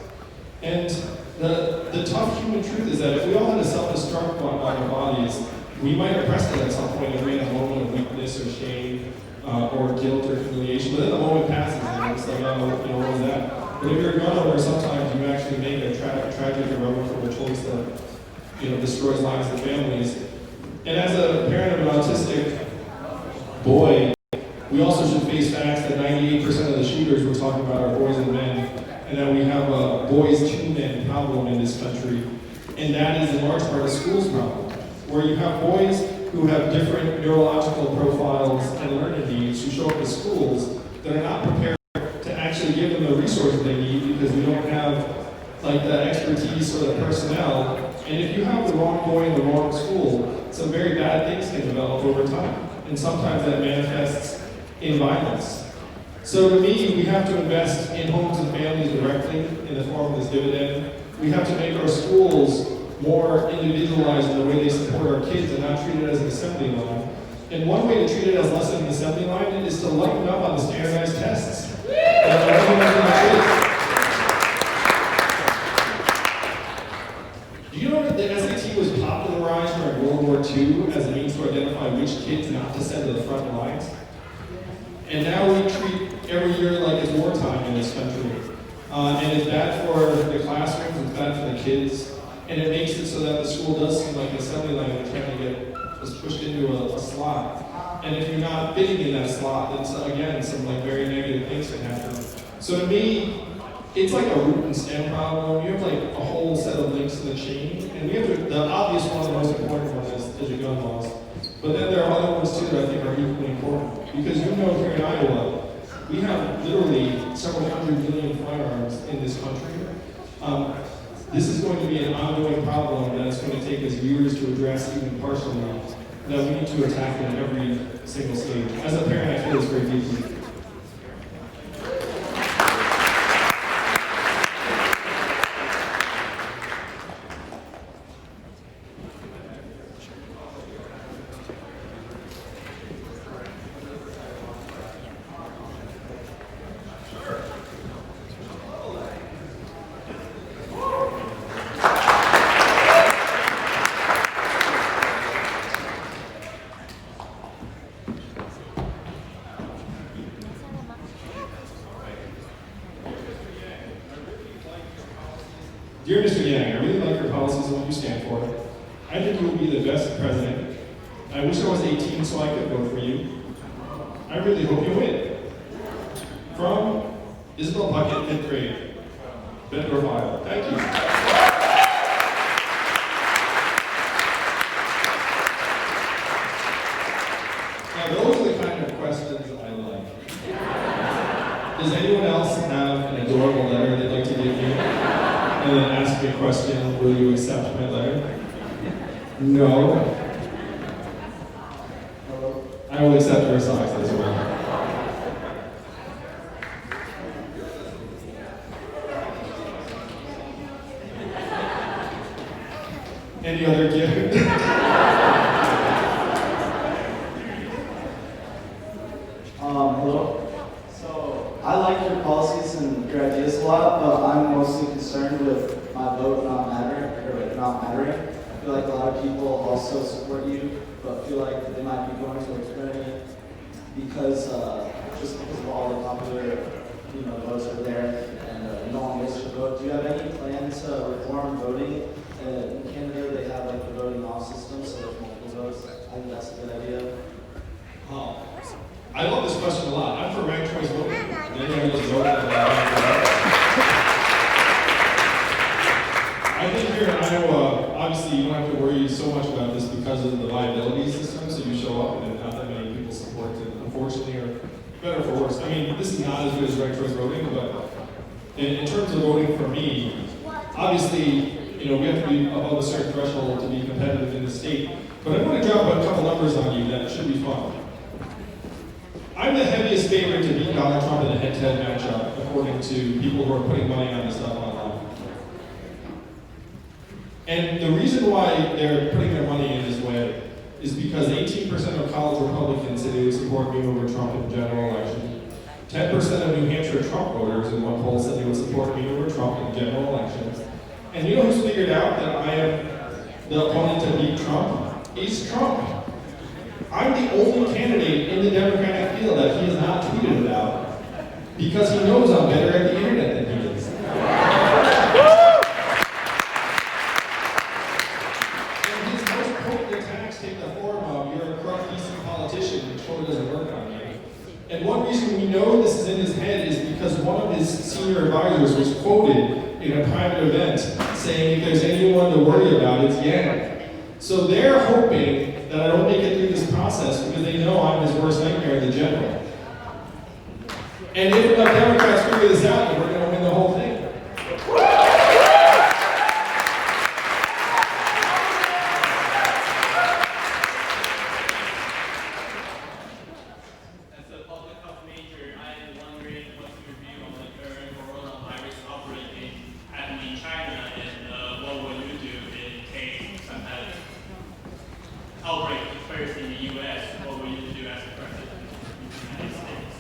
And the tough human truth is that if we all had a self-destruct on our bodies, we might have pressed it at some point and ran a moment of weakness or shame or guilt or humiliation. But then the moment passes and it's like, oh, what was that? But if you're a gun owner, sometimes you actually make a tragic, irrevocable choice that destroys lives and families. And as a parent of an autistic boy, we also should face facts that 98% of the shooters we're talking about are boys and men, and that we have a boys to men problem in this country. And that is in large part a school's problem, where you have boys who have different neurological profiles and learning needs who show up at schools that are not prepared to actually give them the resources they need because we don't have like the expertise or the personnel. And if you have the wrong boy in the wrong school, some very bad things can develop over time. And sometimes that manifests in violence. So to me, we have to invest in homes and families directly in the form of this dividend. We have to make our schools more individualized in the way they support our kids and not treat it as an assembly line. And one way to treat it as less than an assembly line is to lighten up on the standardized tests. Do you know that the SAT was popularized or And it's bad for the classrooms, it's bad for the kids, and it makes it so that the school does seem like an assembly line that's trying to get just pushed into a slot. And if you're not fitting in that slot, then again, some like very negative things can happen. So to me, it's like a root and stem problem. You have like a whole set of links in the chain, and we have to, the obvious one, the most important one is the gun laws. But then there are other ones too that I think are equally important. Because you know here in Iowa, we have literally several hundred million firearms in this country. This is going to be an ongoing problem that it's going to take us years to address even partially, that we need to attack in every single stage. As a parent, I feel this very deeply. Dear Mr. Yang, I really like your policies and what you stand for. I think you will be the best president. I wish I was 18 so I could vote for you. I really hope you win. From Isabel Puckett, 5th grade, Bedford, Ohio. Thank you. Now those are the kind of questions I like. Does anyone else have an adorable letter they'd like to give me? And then ask me a question, will you accept my letter? No. I will accept your socks as well. Any other gift? Hello. So, I like your policies and your ideas a lot, but I'm mostly concerned with my vote not mattering. I feel like a lot of people also support you, but feel like they might be going towards Bernie because just because of all the popular, votes are there, and no one gets to vote. Do you have any plan to reform voting? In Canada, they have like the voting off system, so there's multiple votes. I think that's a good idea. I love this question a lot. I'm for ranked choice voting. Anyone who's voted, I think here in Iowa, obviously you don't have to worry so much about this because of the viability system, so you show up and not that many people support it, unfortunately, or better for worse. I mean, this is not as good as ranked choice voting, but in terms of voting for me, obviously, we have to be above a certain threshold to be competitive in the state. But I'm going to drop a couple numbers on you that should be fun. I'm the heaviest favorite to beat Donald Trump in a head-to-head matchup, according to people who are putting money on this stuff online. And the reason why they're putting their money in this way is because 18% of college Republicans say they would support me over Trump in the general election. 10% of New Hampshire Trump voters in one poll said they would support me over Trump in the general election. And you know who's figured out that I am the opponent to beat Trump? It's Trump. I'm the only candidate in the Democratic field that he has not tweeted about because he knows I'm better at the internet than he is. And his most potent attacks take the form of, you're a corrupt DC politician, which totally doesn't work on me. And one reason we know this is in his head is because one of his senior advisors was quoted in a private event saying if there's anyone to worry about, it's Yang. So they're hoping that I don't make it through this process because they know I'm his worst nightmare in the general. And if enough Democrats figure this out, then we're going to win the whole thing. As a public health major, I am wondering what's your view on the current coronavirus outbreak happening in China, and what will you do in case some kind of outbreak occurs in the U.S.? What will you do as a president of the United States?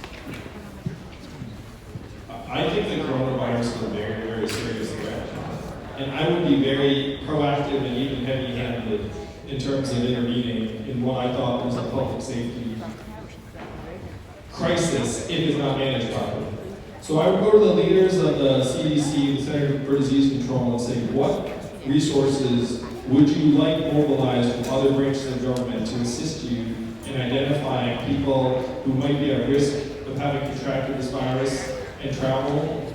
I think the coronavirus is a very, very serious threat. And I would be very proactive and even heavy-handed in terms of intervening in what I thought was a public safety crisis if it's not managed properly. So I would go to the leaders of the CDC, the Center for Disease Control, and say, what resources would you like mobilized from other branches of government to assist you in identifying people who might be at risk of having contracted this virus and travel?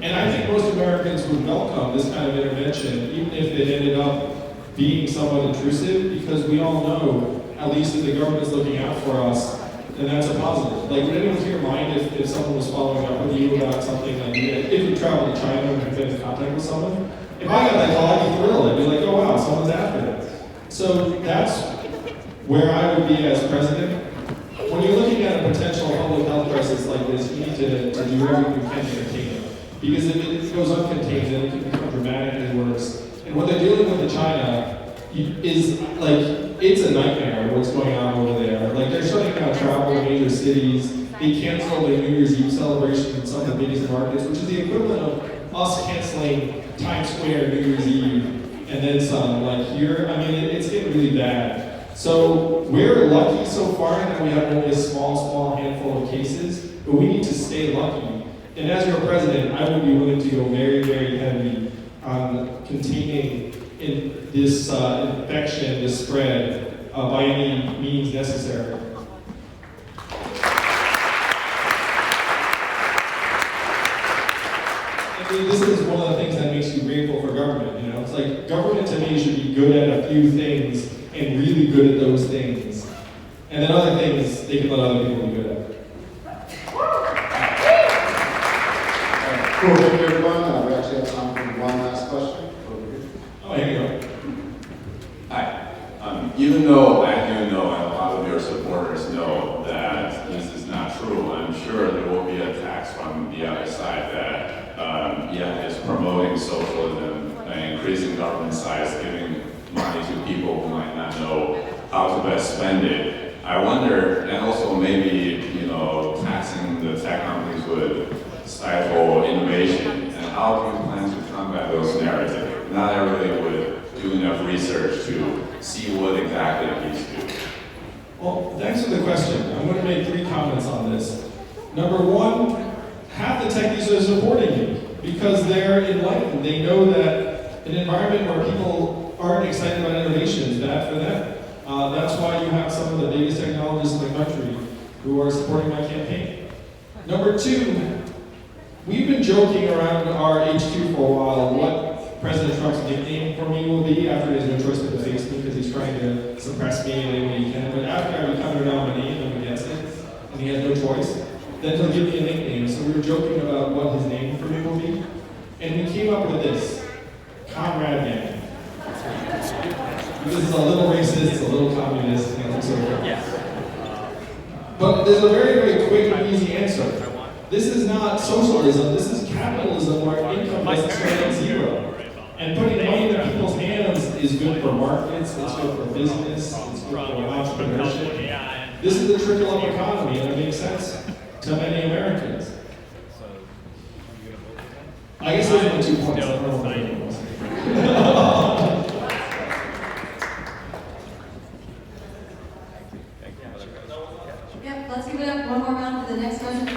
And I think most Americans would welcome this kind of intervention, even if it ended up being somewhat intrusive, because we all know, at least if the government's looking out for us, then that's a positive. Like, would anyone here mind if someone was following up with you about something like, if you traveled to China and been in contact with someone? If I got that call, I'd be thrilled. I'd be like, oh wow, someone's after it. So that's where I would be as president. When you're looking at a potential public health crisis like this, you need to do everything you can to contain it. Because if it goes uncontained, then it can become dramatically worse. And what they're dealing with in China is, like, it's a nightmare what's going on over there. Like, they're shutting down travel in major cities. They canceled their New Year's Eve celebration in some of the biggest markets, which is the equivalent of us canceling Times Square New Year's Eve and then some. Like, here, I mean, it's getting really bad. So we're lucky so far that we have only a small handful of cases, but we need to stay lucky. And as your president, I would be willing to go very, very heavy on containing this infection, this spread, by any means necessary. I mean, this is one of the things that makes you grateful for government, you know? It's like, government to me should be good at a few things and really good at those things. And then other things, they can let other people be good at. Cool, thank you everyone. We actually have time for one last question. Oh, here you go. Hi. Even though I do know, and a lot of your supporters know, that this is not true, I'm sure there will be attacks from the other side that is promoting socialism, increasing government size, giving money to people who might not know how to best spend it. I wonder, and also maybe, taxing the tech companies would stifle innovation, and how do you plan to combat those narratives? Not everybody would do enough research to see what exactly it needs to do. Well, thanks for the question. I'm going to make 3 comments on this. Number 1, half the techies are supporting you because they're enlightened. They know that an environment where people aren't excited about innovation is bad for them. That's why you have some of the biggest technologists in the country who are supporting my campaign. Number 2, we've been joking around our HQ for a while what President Trump's nickname for me will be after he has no choice but to face me because he's trying to suppress me in any way he can. But after I become your nominee and I'm against it, and he has no choice, then he'll give me a nickname. So we were joking about what his name for me will be. And we came up with this, Comrade Gang. This is a little racist, a little communist, and so forth. But there's a very, very quick and easy answer. This is not socialism, this is capitalism where income doesn't start at 0. And putting money in people's hands is good for markets, it's good for business, it's good for entrepreneurship. This is the trickle-up economy, and it makes sense to many Americans. I guess those are my 2 points. I don't know what anyone else. Yep, let's give it up one more round for the next question.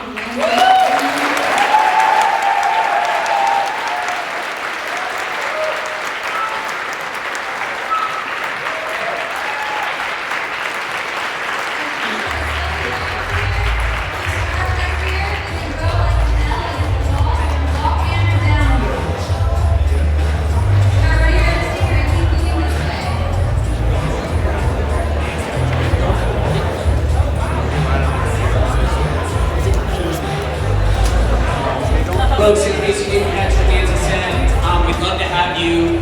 Folks, in case you didn't catch what Nancy said, we'd love to have you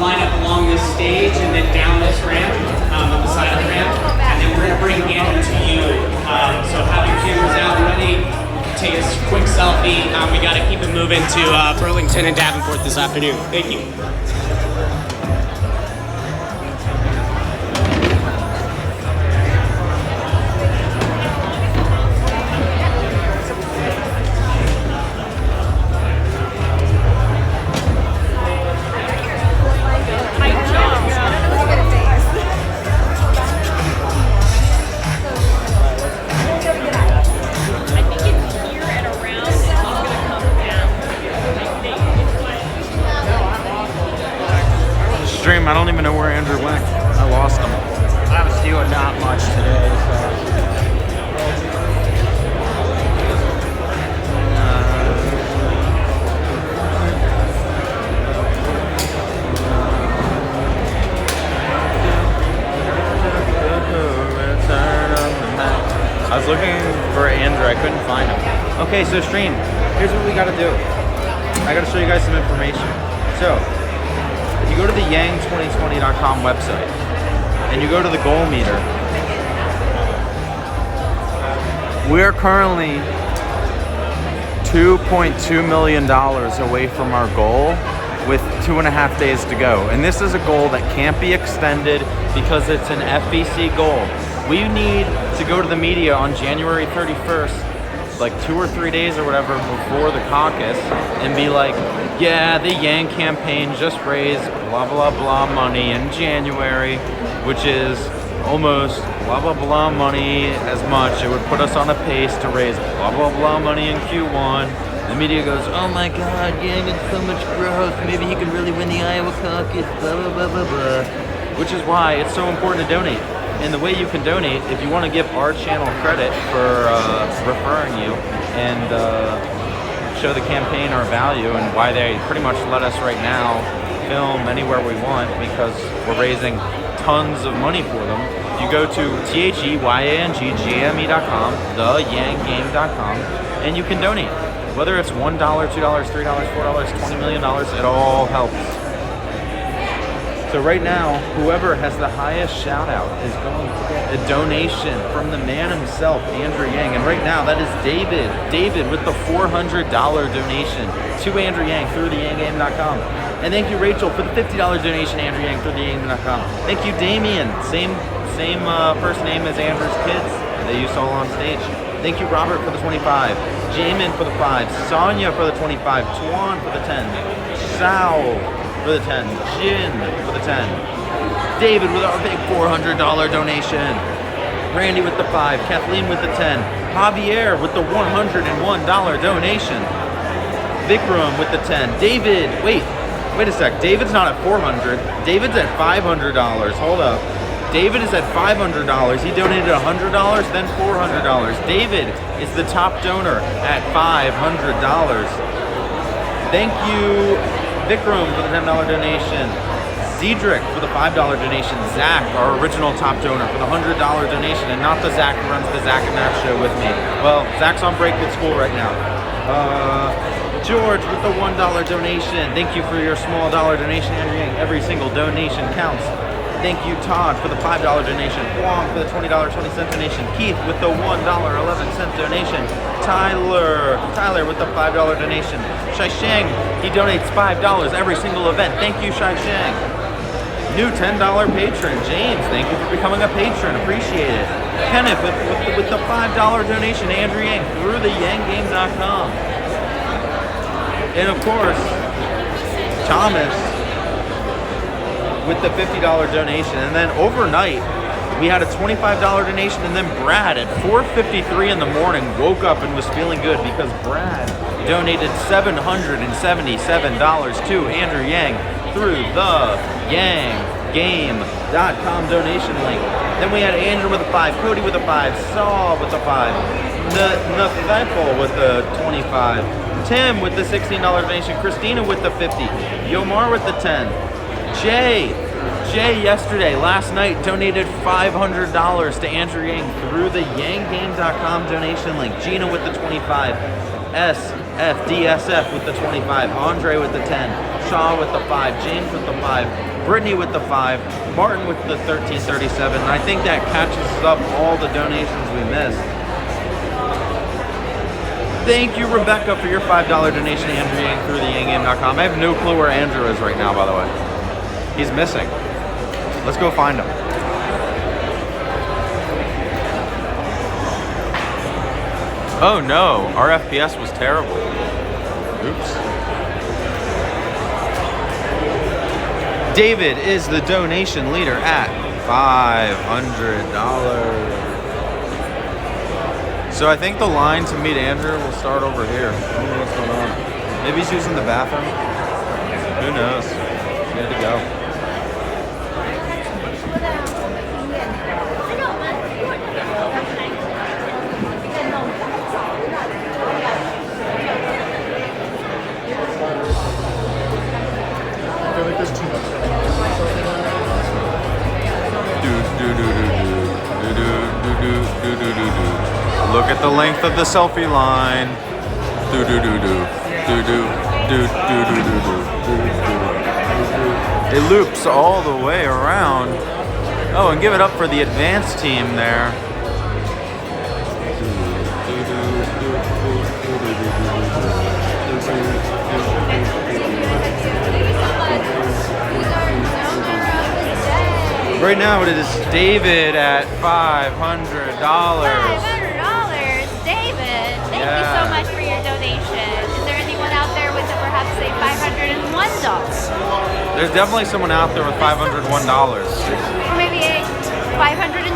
line up along this stage and then down this ramp, on the side of the ramp, and then we're going to bring Andrew to you. So have your cameras out ready, take a quick selfie. We got to keep it moving to Burlington and Davenport this afternoon. Thank you. I think it's here and around Stream, I don't even know where Andrew went. I lost him. I was doing not much today, so. I was looking for Andrew, I couldn't find him. Okay, so Stream, here's what we gotta do. I gotta show you guys some information. So, if you go to the yang2020.com website, and you go to the goal meter, we're currently $2.2 million away from our goal with 2.5 days to go. And this is a goal that can't be extended because it's an FBC goal. We need to go to the media on January 31st, like 2 or 3 days or whatever before the caucus, and be like, yeah, the Yang campaign just raised blah, blah, blah money in January, which is almost blah, blah, blah money as much. It would put us on a pace to raise blah, blah, blah money in Q1. The media goes, oh my God, Yang has so much growth. Maybe he could really win the Iowa caucus, blah, blah, blah, blah, blah. Which is why it's so important to donate. And the way you can donate, if you want to give our channel credit for referring you and show the campaign our value and why they pretty much let us right now film anywhere we want because we're raising tons of money for them, you go to THEYANGGME.com, theyanggame.com, and you can donate. Whether it's $1, $2, $3, $4, $20 million, it all helps. So right now, whoever has the highest shout out is going to get a donation from the man himself, Andrew Yang. And right now, that is David. David with the $400 donation to Andrew Yang through theyanggame.com. And thank you, Rachel, for the $50 donation, Andrew Yang through theyanggame.com. Thank you, Damien. Same first name as Andrew's kids that you saw on stage. Thank you, Robert, for the 25. Jamin for the 5. Sonia for the 25. Tuan for the 10. Sal for the 10. Jin for the 10. David with our big $400 donation. Randy with the 5. Kathleen with the 10. Javier with the $101 donation. Vikram with the 10. David, wait a sec. David's not at 400. David's at $500. Hold up. David is at $500. He donated $100, then $400. David is the top donor at $500. Thank you, Vikram, for the $10 donation. Zedric for the $5 donation. Zach, our original top donor, for the $100 donation, and not the Zach who runs the Zach and Matt show with me. Well, Zach's on break with school right now. George with the $1 donation. Thank you for your small dollar donation, Andrew Yang. Every single donation counts. Thank you, Todd, for the $5 donation. Huang for the $20.20 donation. Keith with the $1.11 donation. Tyler with the $5 donation. Shai Shang, he donates $5 every single event. Thank you, Shai Shang. New $10 patron, James, thank you for becoming a patron. Appreciate it. Kenneth with the $5 donation. Andrew Yang through the yanggame.com. And of course, Thomas with the $50 donation. And then overnight, we had a $25 donation, and then Brad at 4:53 in the morning woke up and was feeling good because Brad donated $777 to Andrew Yang through the yanggame.com donation link. Then we had Andrew with a 5, Cody with a 5, Saul with a 5, Nathaniel with the 25, Tim with the $16 donation, Christina with the 50, Yomar with the 10, Jay yesterday, last night, donated $500 to Andrew Yang through the yanggame.com donation link. Gina with the 25, SFDSF with the 25, Andre with the 10, Shaw with the 5, James with the 5, Brittany with the 5, Martin with the 1337. And I think that catches up all the donations we missed. Thank you, Rebecca, for your $5 donation to Andrew Yang through the yanggame.com. I have no clue where Andrew is right now, by the way. He's missing. Let's go find him. Oh no, our FPS was terrible. Oops. David is the donation leader at $500. So I think the line to meet Andrew will start over here. I don't know what's going on. Maybe he's using the bathroom. Who knows? Good to go. Look at the length of the selfie line. It loops all the way around. Oh, and give it up for the advanced team there. Right now it is David at $500. $500, David. Thank you so much for your donation. Is there anyone out there with perhaps say $501? There's definitely someone out there with $501. Or maybe $502.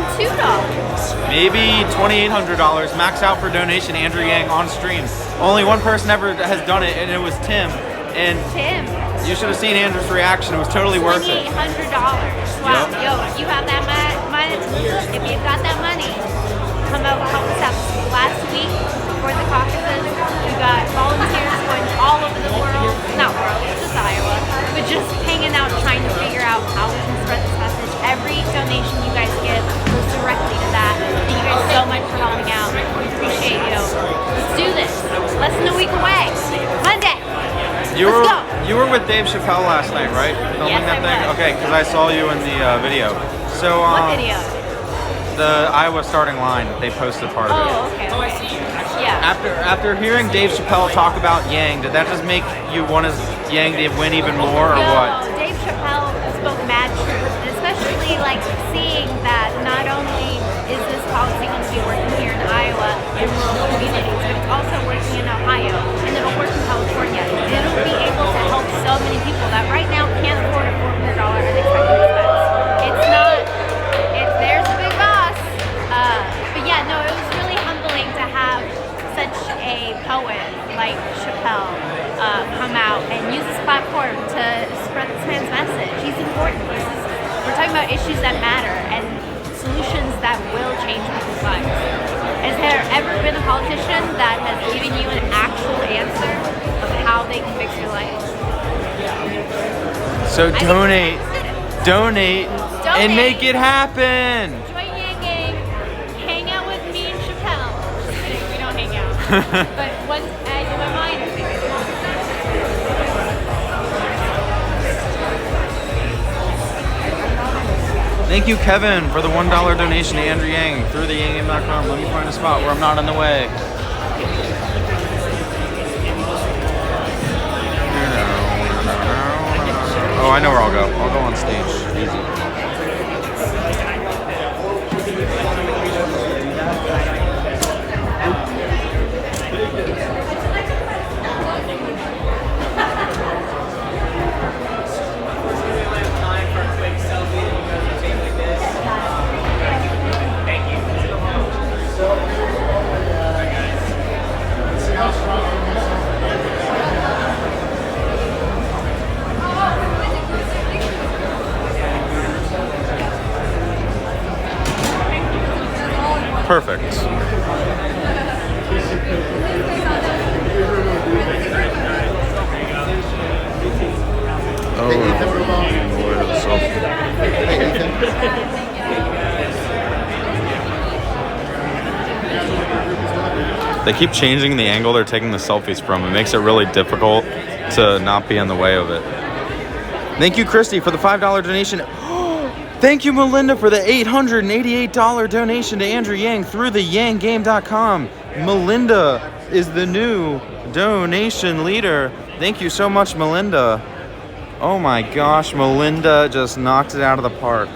Maybe $2,800. Max out for donation. Andrew Yang on stream. Only one person ever has done it, and it was Tim. And Tim. You should have seen Andrew's reaction. It was totally worth it. $2,800. Wow. Yep. Yo, you have that money. If you've got that money, come out and help us out. Last week before the caucuses, we got volunteers going all over the world. Not world, just Iowa. But just hanging out, trying to figure out how we can spread this message. Every donation you guys give goes directly to that. Thank you guys so much for helping out. We appreciate you. Let's do this. Less than a week away. Monday. Let's go. You were with Dave Chappelle last night, right? Filming Yes, that thing? was. Okay, because I saw you in the video. So, What video? The Iowa starting line, they posted part of it. Oh, okay. Yeah. After hearing Dave Chappelle talk about Yang, did that just make you want Yang to win even more, or what? No, Dave Chappelle spoke mad truth, and especially like seeing that not only is this policy going to be working here in Iowa in rural communities, but it's also working in Ohio, and it'll work in California. It'll be able to help so many people that right now can't afford a $400 unexpected expense. It's not. There's a big boss. But yeah, no, it was really humbling to have such a poet like Chappelle come out and use this platform to spread this man's message. He's important. We're talking about issues that matter and solutions that will change people's lives. Has there ever been a politician that has given you an actual answer of how they can fix your life? So donate, and make it happen. Join Yang Gang, hang out with me and Chappelle. Just kidding, we don't hang out. But once I do my mind, Thank you, Kevin, for the $1 donation to Andrew Yang through the yanggame.com. Let me find a spot where I'm not in the way. Oh, I know where I'll go. I'll go on stage. Easy. Perfect. Oh, where the selfie? They keep changing the angle they're taking the selfies from. It makes it really difficult to not be in the way of it. Thank you, Christy, for the $5 donation. Thank you, Melinda, for the $888 donation to Andrew Yang through the yanggame.com. Melinda is the new donation leader. Thank you so much, Melinda. Oh my gosh, Melinda just knocked it out of the park.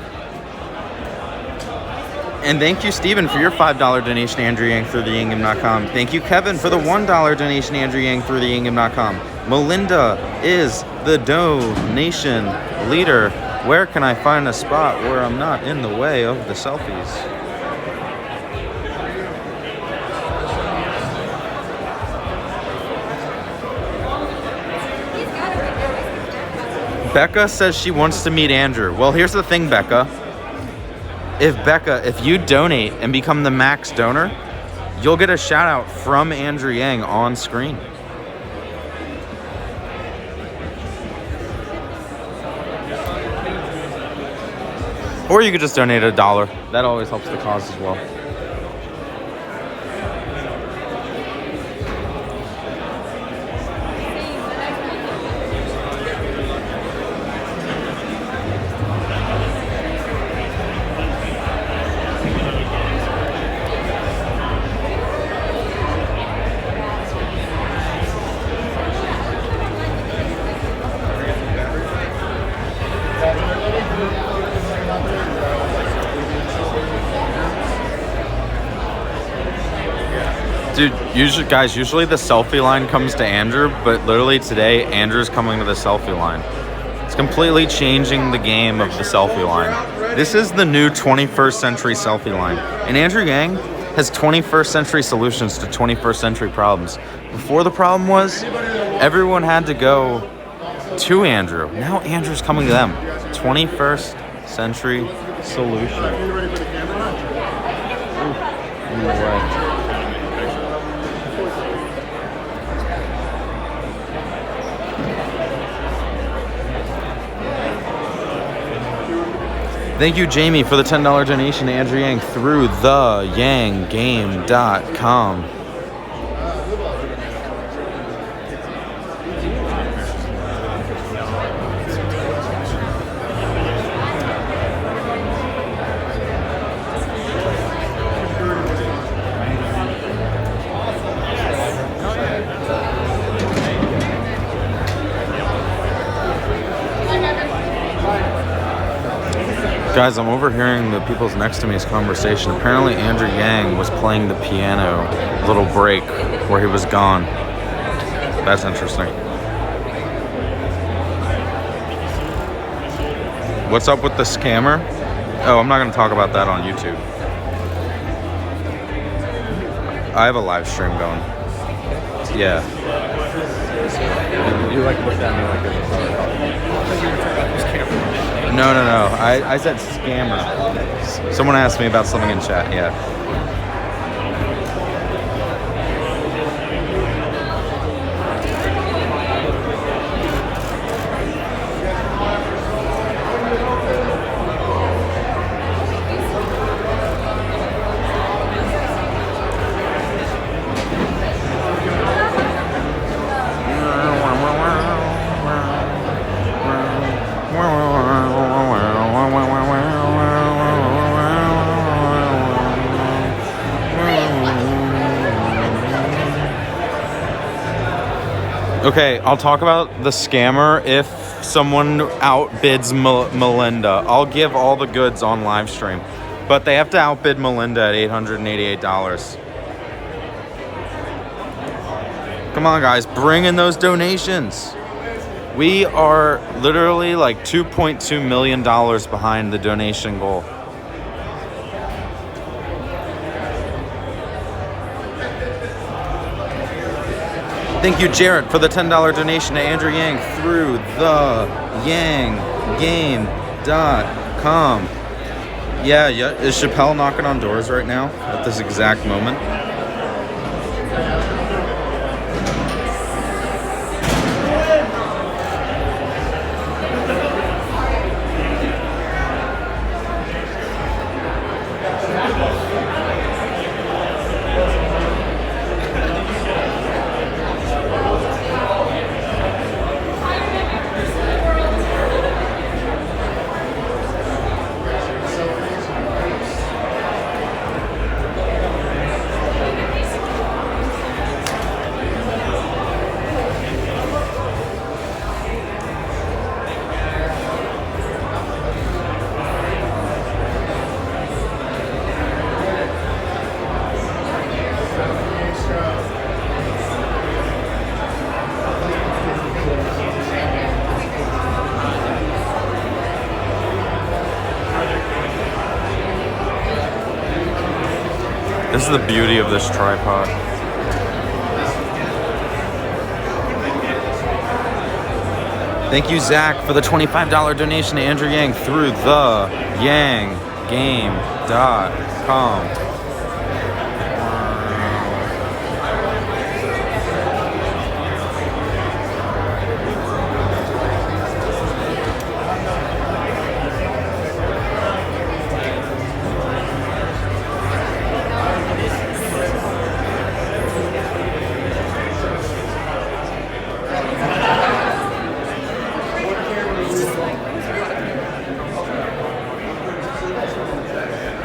And thank you, Stephen, for your $5 donation to Andrew Yang through the yanggame.com. Thank you, Kevin, for the $1 donation to Andrew Yang through the yanggame.com. Melinda is the donation leader. Where can I find a spot where I'm not in the way of the selfies? Becca says she wants to meet Andrew. Well, here's the thing, Becca. If you donate and become the max donor, you'll get a shout out from Andrew Yang on screen. Or you could just donate $1. That always helps the cause as well. Dude, usually the selfie line comes to Andrew, but literally today, Andrew's coming to the selfie line. It's completely changing the game of the selfie line. This is the new 21st century selfie line. And Andrew Yang has 21st century solutions to 21st century problems. Before, the problem was everyone had to go to Andrew. Now Andrew's coming to them. 21st century solution. Right. Thank you, Jamie, for the $10 donation to Andrew Yang through theyanggame.com. Guys, I'm overhearing the people next to me's conversation. Apparently Andrew Yang was playing the piano little break where he was gone. That's interesting. What's up with the scammer? Oh, I'm not going to talk about that on YouTube. I have a live stream going. Yeah. You like looked at me like this. No. I said scammer. Someone asked me about something in chat. Yeah. Okay, I'll talk about the scammer if someone outbids Melinda. I'll give all the goods on live stream, but they have to outbid Melinda at $888. Come on, guys, bring in those donations. We are literally like $2.2 million behind the donation goal. Thank you, Jarrett, for the $10 donation to Andrew Yang through theyanggame.com. Yeah, is Chappelle knocking on doors right now at this exact moment? This is the beauty of this tripod. Thank you, Zach, for the $25 donation to Andrew Yang through theyanggame.com.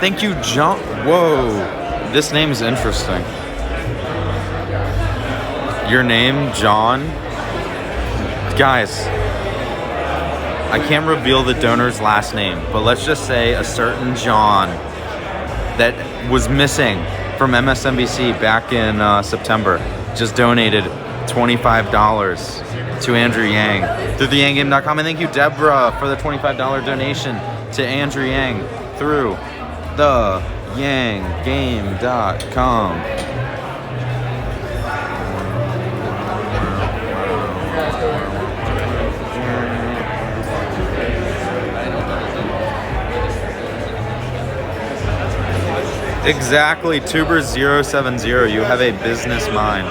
Thank you, John. Whoa, this name is interesting. Your name, John? Guys, I can't reveal the donor's last name, but let's just say a certain John that was missing from MSNBC back in September just donated $25 to Andrew Yang through theyanggame.com. And thank you, Deborah, for the $25 donation to Andrew Yang through theyanggame.com. Exactly, Tuber070, you have a business mind.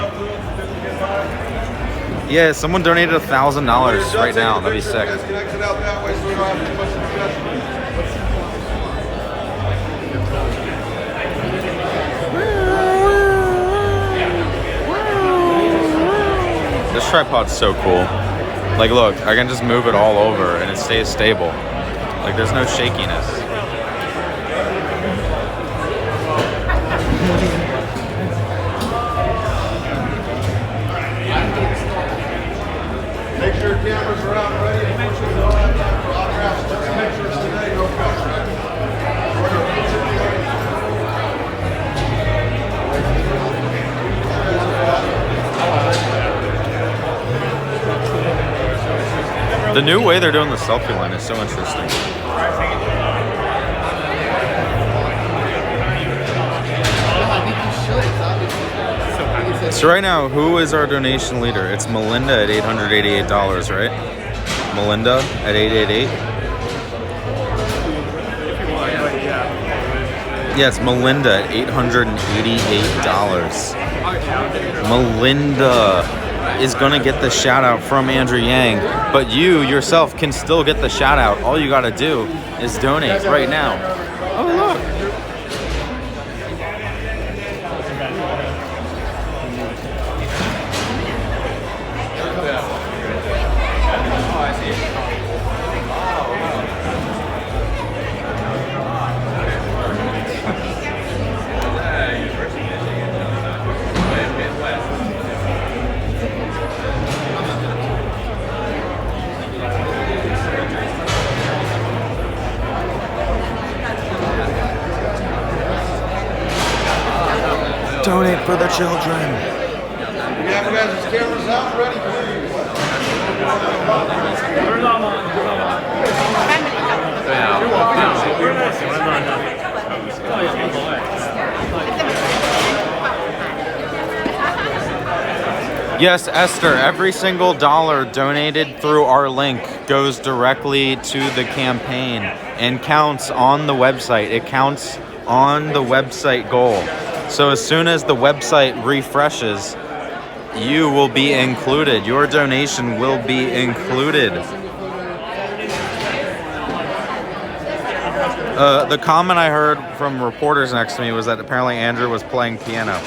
Yeah, someone donated $1,000 right now, that'd be sick. This tripod's so cool. Like, look, I can just move it all over and it stays stable. Like, there's no shakiness. Make sure cameras are out and ready. Make sure they all have time for autographs. Just pictures today. Go fast, The new way they're doing the selfie line is so interesting. So right now, who is our donation leader? It's Melinda at $888, right? Melinda at $888. Yeah, it's Melinda at $888. Melinda is gonna get the shout out from Andrew Yang, but you yourself can still get the shout out. All you gotta do is donate right now. Oh, look. Donate for the children. You have guys' cameras out ready, please. Yes, Esther, every single dollar donated through our link goes directly to the campaign and counts on the website. It counts on the website goal. So as soon as the website refreshes, you will be included. Your donation will be included. The comment I heard from reporters next to me was that apparently Andrew was playing piano.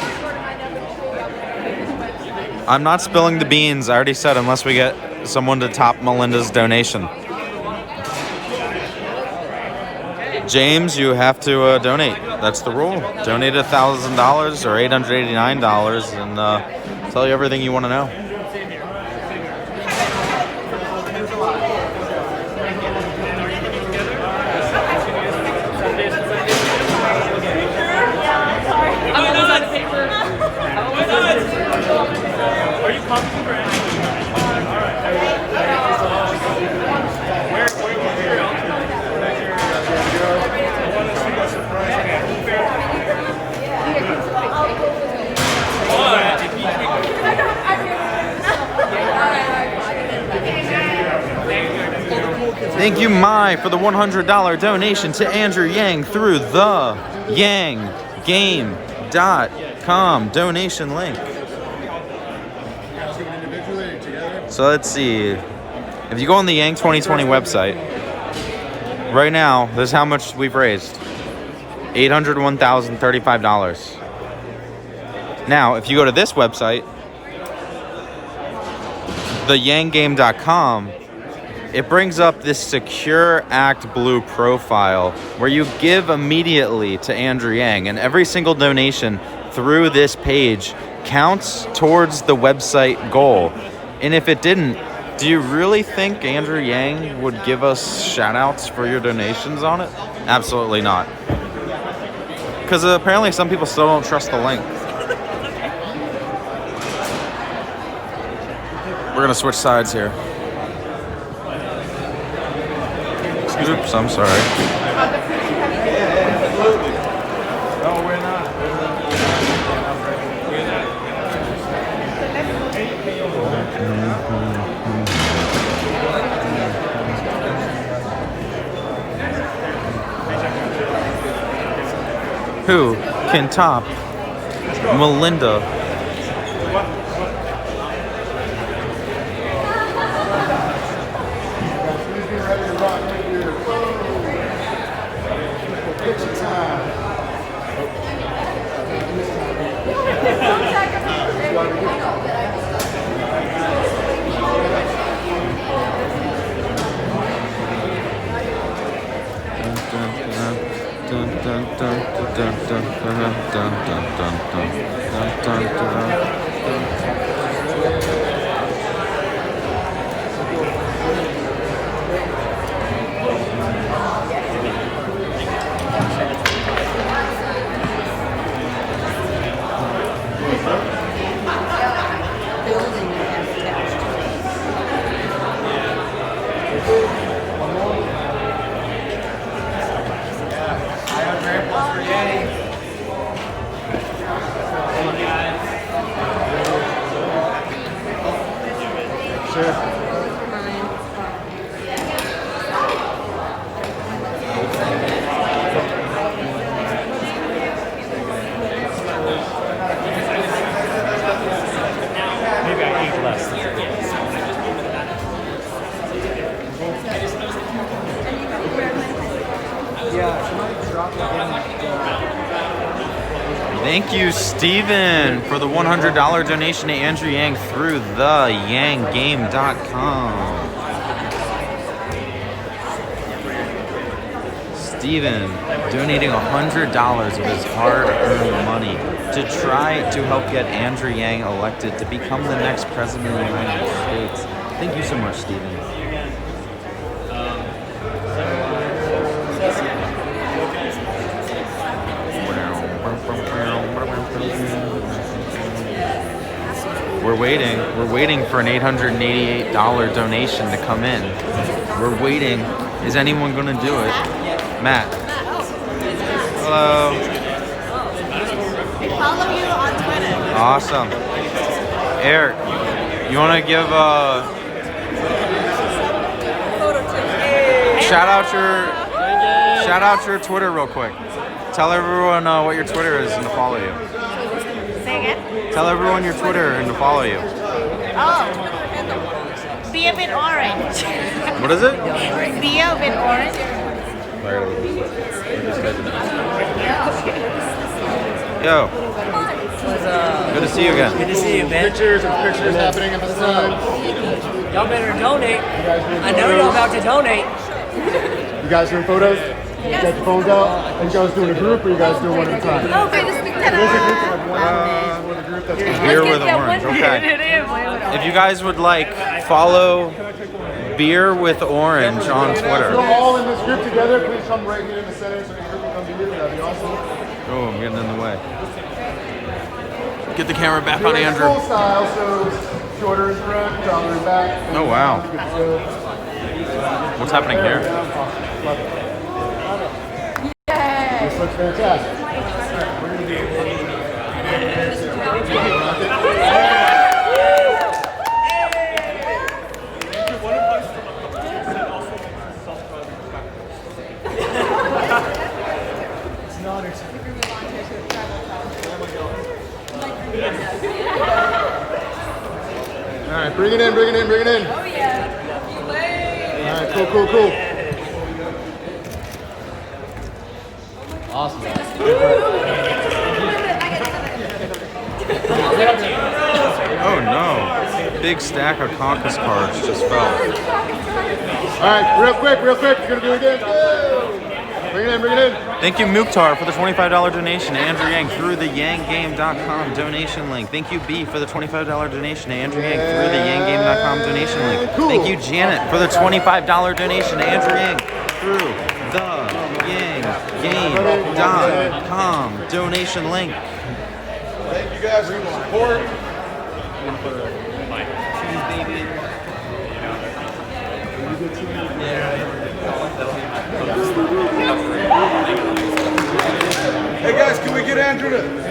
I'm not spilling the beans. I already said unless we get someone to top Melinda's donation. James, you have to donate. That's the rule. Donate $1,000 or $889 and tell you everything you want to know. Are you copying for Thank you, Mai, for the $100 donation to Andrew Yang through the yanggame.com donation link. So let's see. If you go on the Yang 2020 website, right now, this is how much we've raised. $801,035. Now, if you go to this website, theyanggame.com, it brings up this Secure Act Blue profile where you give immediately to Andrew Yang, and every single donation through this page counts towards the website goal. And if it didn't, do you really think Andrew Yang would give us shout outs for your donations on it? Absolutely not. Because apparently some people still don't trust the link. We're gonna switch sides here. Oops, I'm sorry. No, we're not. Who can top Melinda? Thank you, Steven, for the $100 donation to Andrew Yang through theyanggame.com. Steven donating $100 of his hard-earned money to try to help get Andrew Yang elected to become the next president of the United States. Thank you so much, Steven. We're waiting for an $888 donation to come in. We're waiting. Is anyone going to do it? Matt. Hello. I follow you on Twitter. Awesome. Eric, you want to give shout out your Twitter real quick. Tell everyone what your Twitter is and to follow you. Say again? Tell everyone your Twitter and to follow you. Oh. Be a bit orange. What is it? Be a bit orange. Yo. Good to see you again. Good to see you, man. Pictures happening at the time. Y'all better donate. I know y'all about to donate. You guys doing photos? You got your phones out? Are you guys doing a group or you guys doing one at a time? Okay, this is There's a group that one group that's Beer with orange. Okay. If you guys would like, follow Beer with Orange on Twitter. If you're all in this group together, please come right here in the center so the group can come to you. That'd be awesome. Oh, I'm getting in the way. Get the camera back on Andrew. Full style, so shorter in front, taller in back. Oh, wow. What's happening here? This looks fantastic. All right, bring it in. Oh yeah. All right, cool. Awesome. Oh no. Big stack of caucus cards just fell. All right, real quick. You're gonna do it again. Bring it in. Thank you, Mukhtar, for the $25 donation to Andrew Yang through the yanggame.com donation link. Thank you, B, for the $25 donation to Andrew Yang through the yanggame.com donation link. Thank you, Janet, for the $25 donation to Andrew Yang through the livestreaming.com donation link. Thank you guys for the support. Hey guys, can we get Andrew to?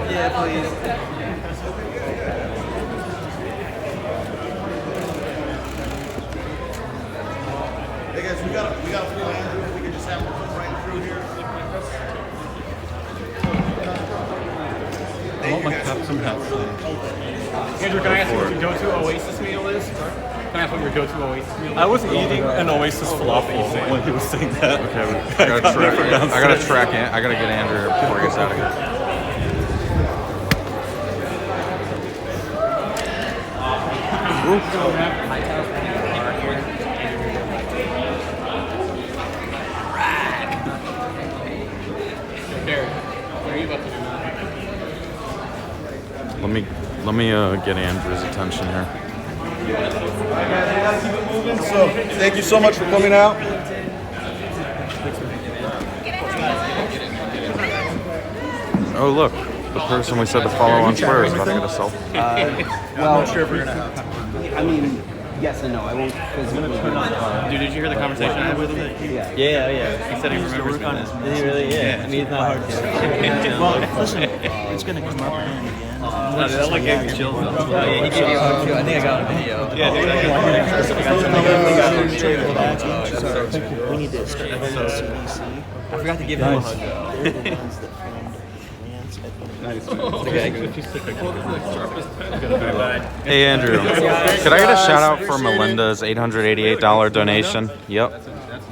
Yeah, please. Hey guys, we got a full Andrew. We can just have him come right through here. I want my cups and hats. Andrew, can I ask you what your go-to Oasis meal is? Can I ask what your go-to Oasis meal is? I was eating an Oasis falafel when he was saying that. Okay, I gotta track it. I gotta get Andrew before he gets out of here. Let me get Andrew's attention here. Alright guys, we gotta keep it moving. So thank you so much for coming out. Oh look, the person we said to follow on Twitter is about to get a selfie. Well, I'm not sure if we're gonna have time. I mean, yes and no. I won't physically. Dude, did you hear the conversation I had with him? Yeah. He said he remembers doing this. Did he really? Yeah. I mean, it's not hard to. Well, listen, it's gonna come up again. That like gave me chills. Oh, yeah, he gave you a hug too. I think I got a video. Yeah, dude, We need to start I forgot to give him a hug. Hey Andrew, could I get a shout out for Melinda's $888 donation? Yep.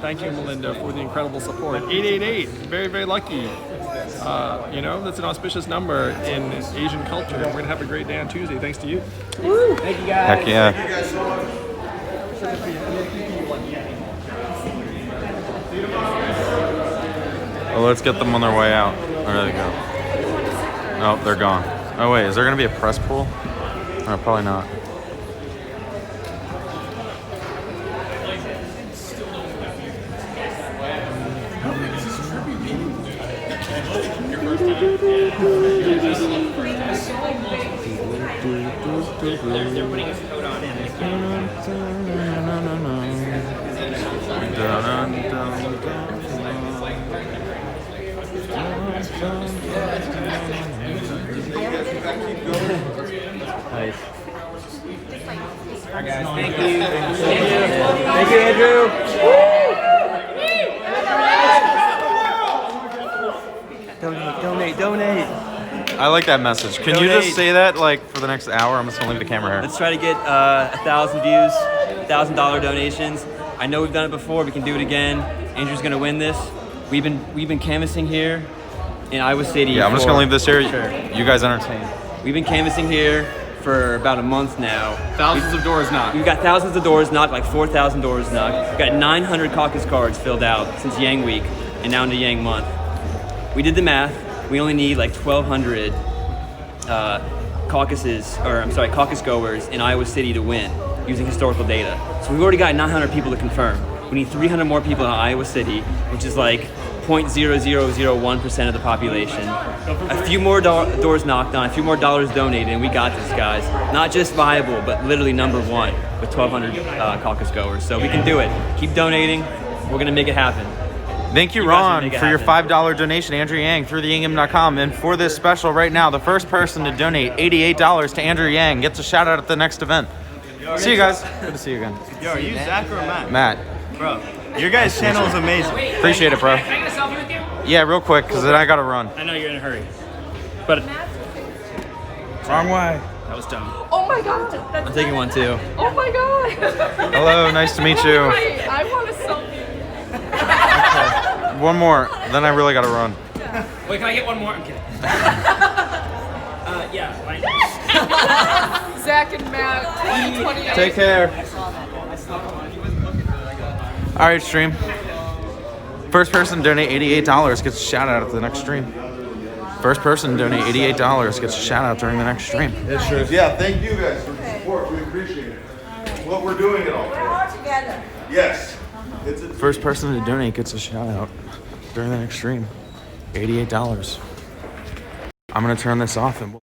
Thank you, Melinda, for the incredible support. 888, very, very lucky. You know, that's an auspicious number in Asian culture. We're gonna have a great day on Tuesday, thanks to you. Woo! Thank you guys. Heck yeah. Thank you guys so much. Well, let's get them on their way out. Where do they go? Oh, they're gone. Oh wait, is there gonna be a press pool? No, probably not. They're putting his coat on him. Nice. Alright guys, thank you. Thank you, Andrew. Donate. I like that message. Can you just say that like for the next hour? I'm just gonna leave the camera here. Let's try to get 1,000 views, $1,000 donations. I know we've done it before. We can do it again. Andrew's gonna win this. We've been canvassing here in Iowa City. Yeah, I'm just gonna leave this here. Sure. You guys entertain. We've been canvassing here for about a month now. Thousands of doors knocked. We've got thousands of doors knocked, like 4,000 doors knocked. We've got 900 caucus cards filled out since Yang Week and now into Yang Month. We did the math. We only need like 1,200 caucus goers in Iowa City to win using historical data. So we've already got 900 people to confirm. We need 300 more people in Iowa City, which is like 0.0001% of the population. A few more doors knocked on, a few more dollars donated, and we got this, guys. Not just viable, but literally number one with 1,200 caucus goers. So we can do it. Keep donating. We're gonna make it happen. Thank you, Ron, for your $5 donation, Andrew Yang, through theyangam.com. And for this special right now, the first person to donate $88 to Andrew Yang gets a shout out at the next event. See you guys. Good to see you again. Yo, are you Zach or Matt? Matt. Bro, your guys' channel is amazing. Appreciate it, bro. Can I get a selfie with you? Yeah, real quick, because then I gotta run. I know you're in a hurry. But Wrong way. that was dumb. Oh my god. That's I'm taking one too. Oh my god. Hello, nice to meet you. Wait, I want a selfie. One more, then I really gotta run. Wait, can I get one more? I'm kidding. Yeah. Zach and Matt, 2020. Take care. All right, stream. First person to donate $88 gets a shout out at the next stream. First person to donate $88 gets a shout out during the next stream. It sure is. Yeah, thank you guys for the support. We appreciate it. What we're doing it all for. We're all together. Yes. First person to donate gets a shout out during the next stream. $88. I'm gonna turn this off and